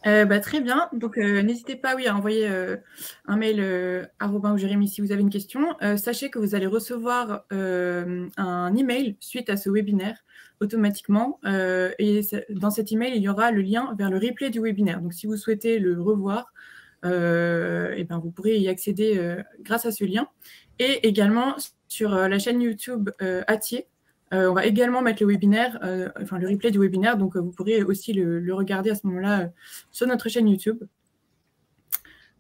Très bien. Donc, n'hésitez pas à envoyer un mail à Robin ou Jérémy si vous avez une question. Sachez que vous allez recevoir un email suite à ce webinaire automatiquement. Et dans cet email, il y aura le lien vers le replay du webinaire. Donc, si vous souhaitez le revoir, vous pourrez y accéder grâce à ce lien. Et également, sur la chaîne YouTube Atier, on va également mettre le webinaire, le replay du webinaire, donc vous pourrez aussi le regarder à ce moment-là sur notre chaîne YouTube.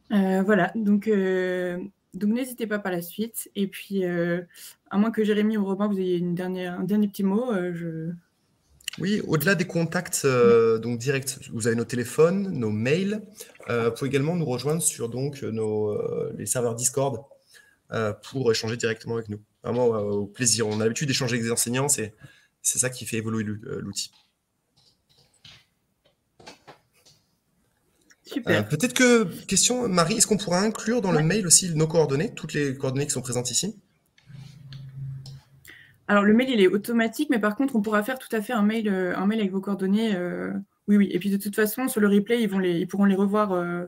Voilà, donc n'hésitez pas par la suite. Et puis, à moins que Jérémy ou Robin, vous ayez un dernier petit mot. Oui, au-delà des contacts donc directs, vous avez nos téléphones, nos mails. Vous pouvez également nous rejoindre sur donc, les serveurs Discord pour échanger directement avec nous. Vraiment au plaisir. On a l'habitude d'échanger avec des enseignants, c'est ça qui fait évoluer l'outil. Super. Peut-être que, question, Marie, est-ce qu'on pourra inclure dans le mail aussi nos coordonnées, toutes les coordonnées qui sont présentes ici? Alors, le mail, il est automatique, mais par contre, on pourra faire tout à fait un mail avec vos coordonnées. Oui. Et puis, de toute façon, sur le replay, ils pourront les revoir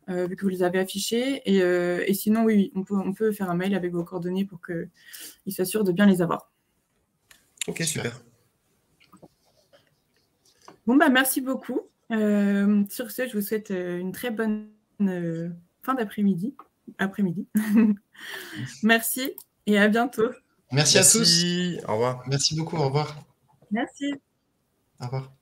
vu que vous les avez affichés. Et sinon, oui, on peut faire un mail avec vos coordonnées pour qu'ils s'assurent de bien les avoir. Ok, super. Bon, merci beaucoup. Sur ce, je vous souhaite une très bonne fin d'après-midi. Merci et à bientôt. Merci à tous. Au revoir. Merci beaucoup, au revoir. Merci. Au revoir.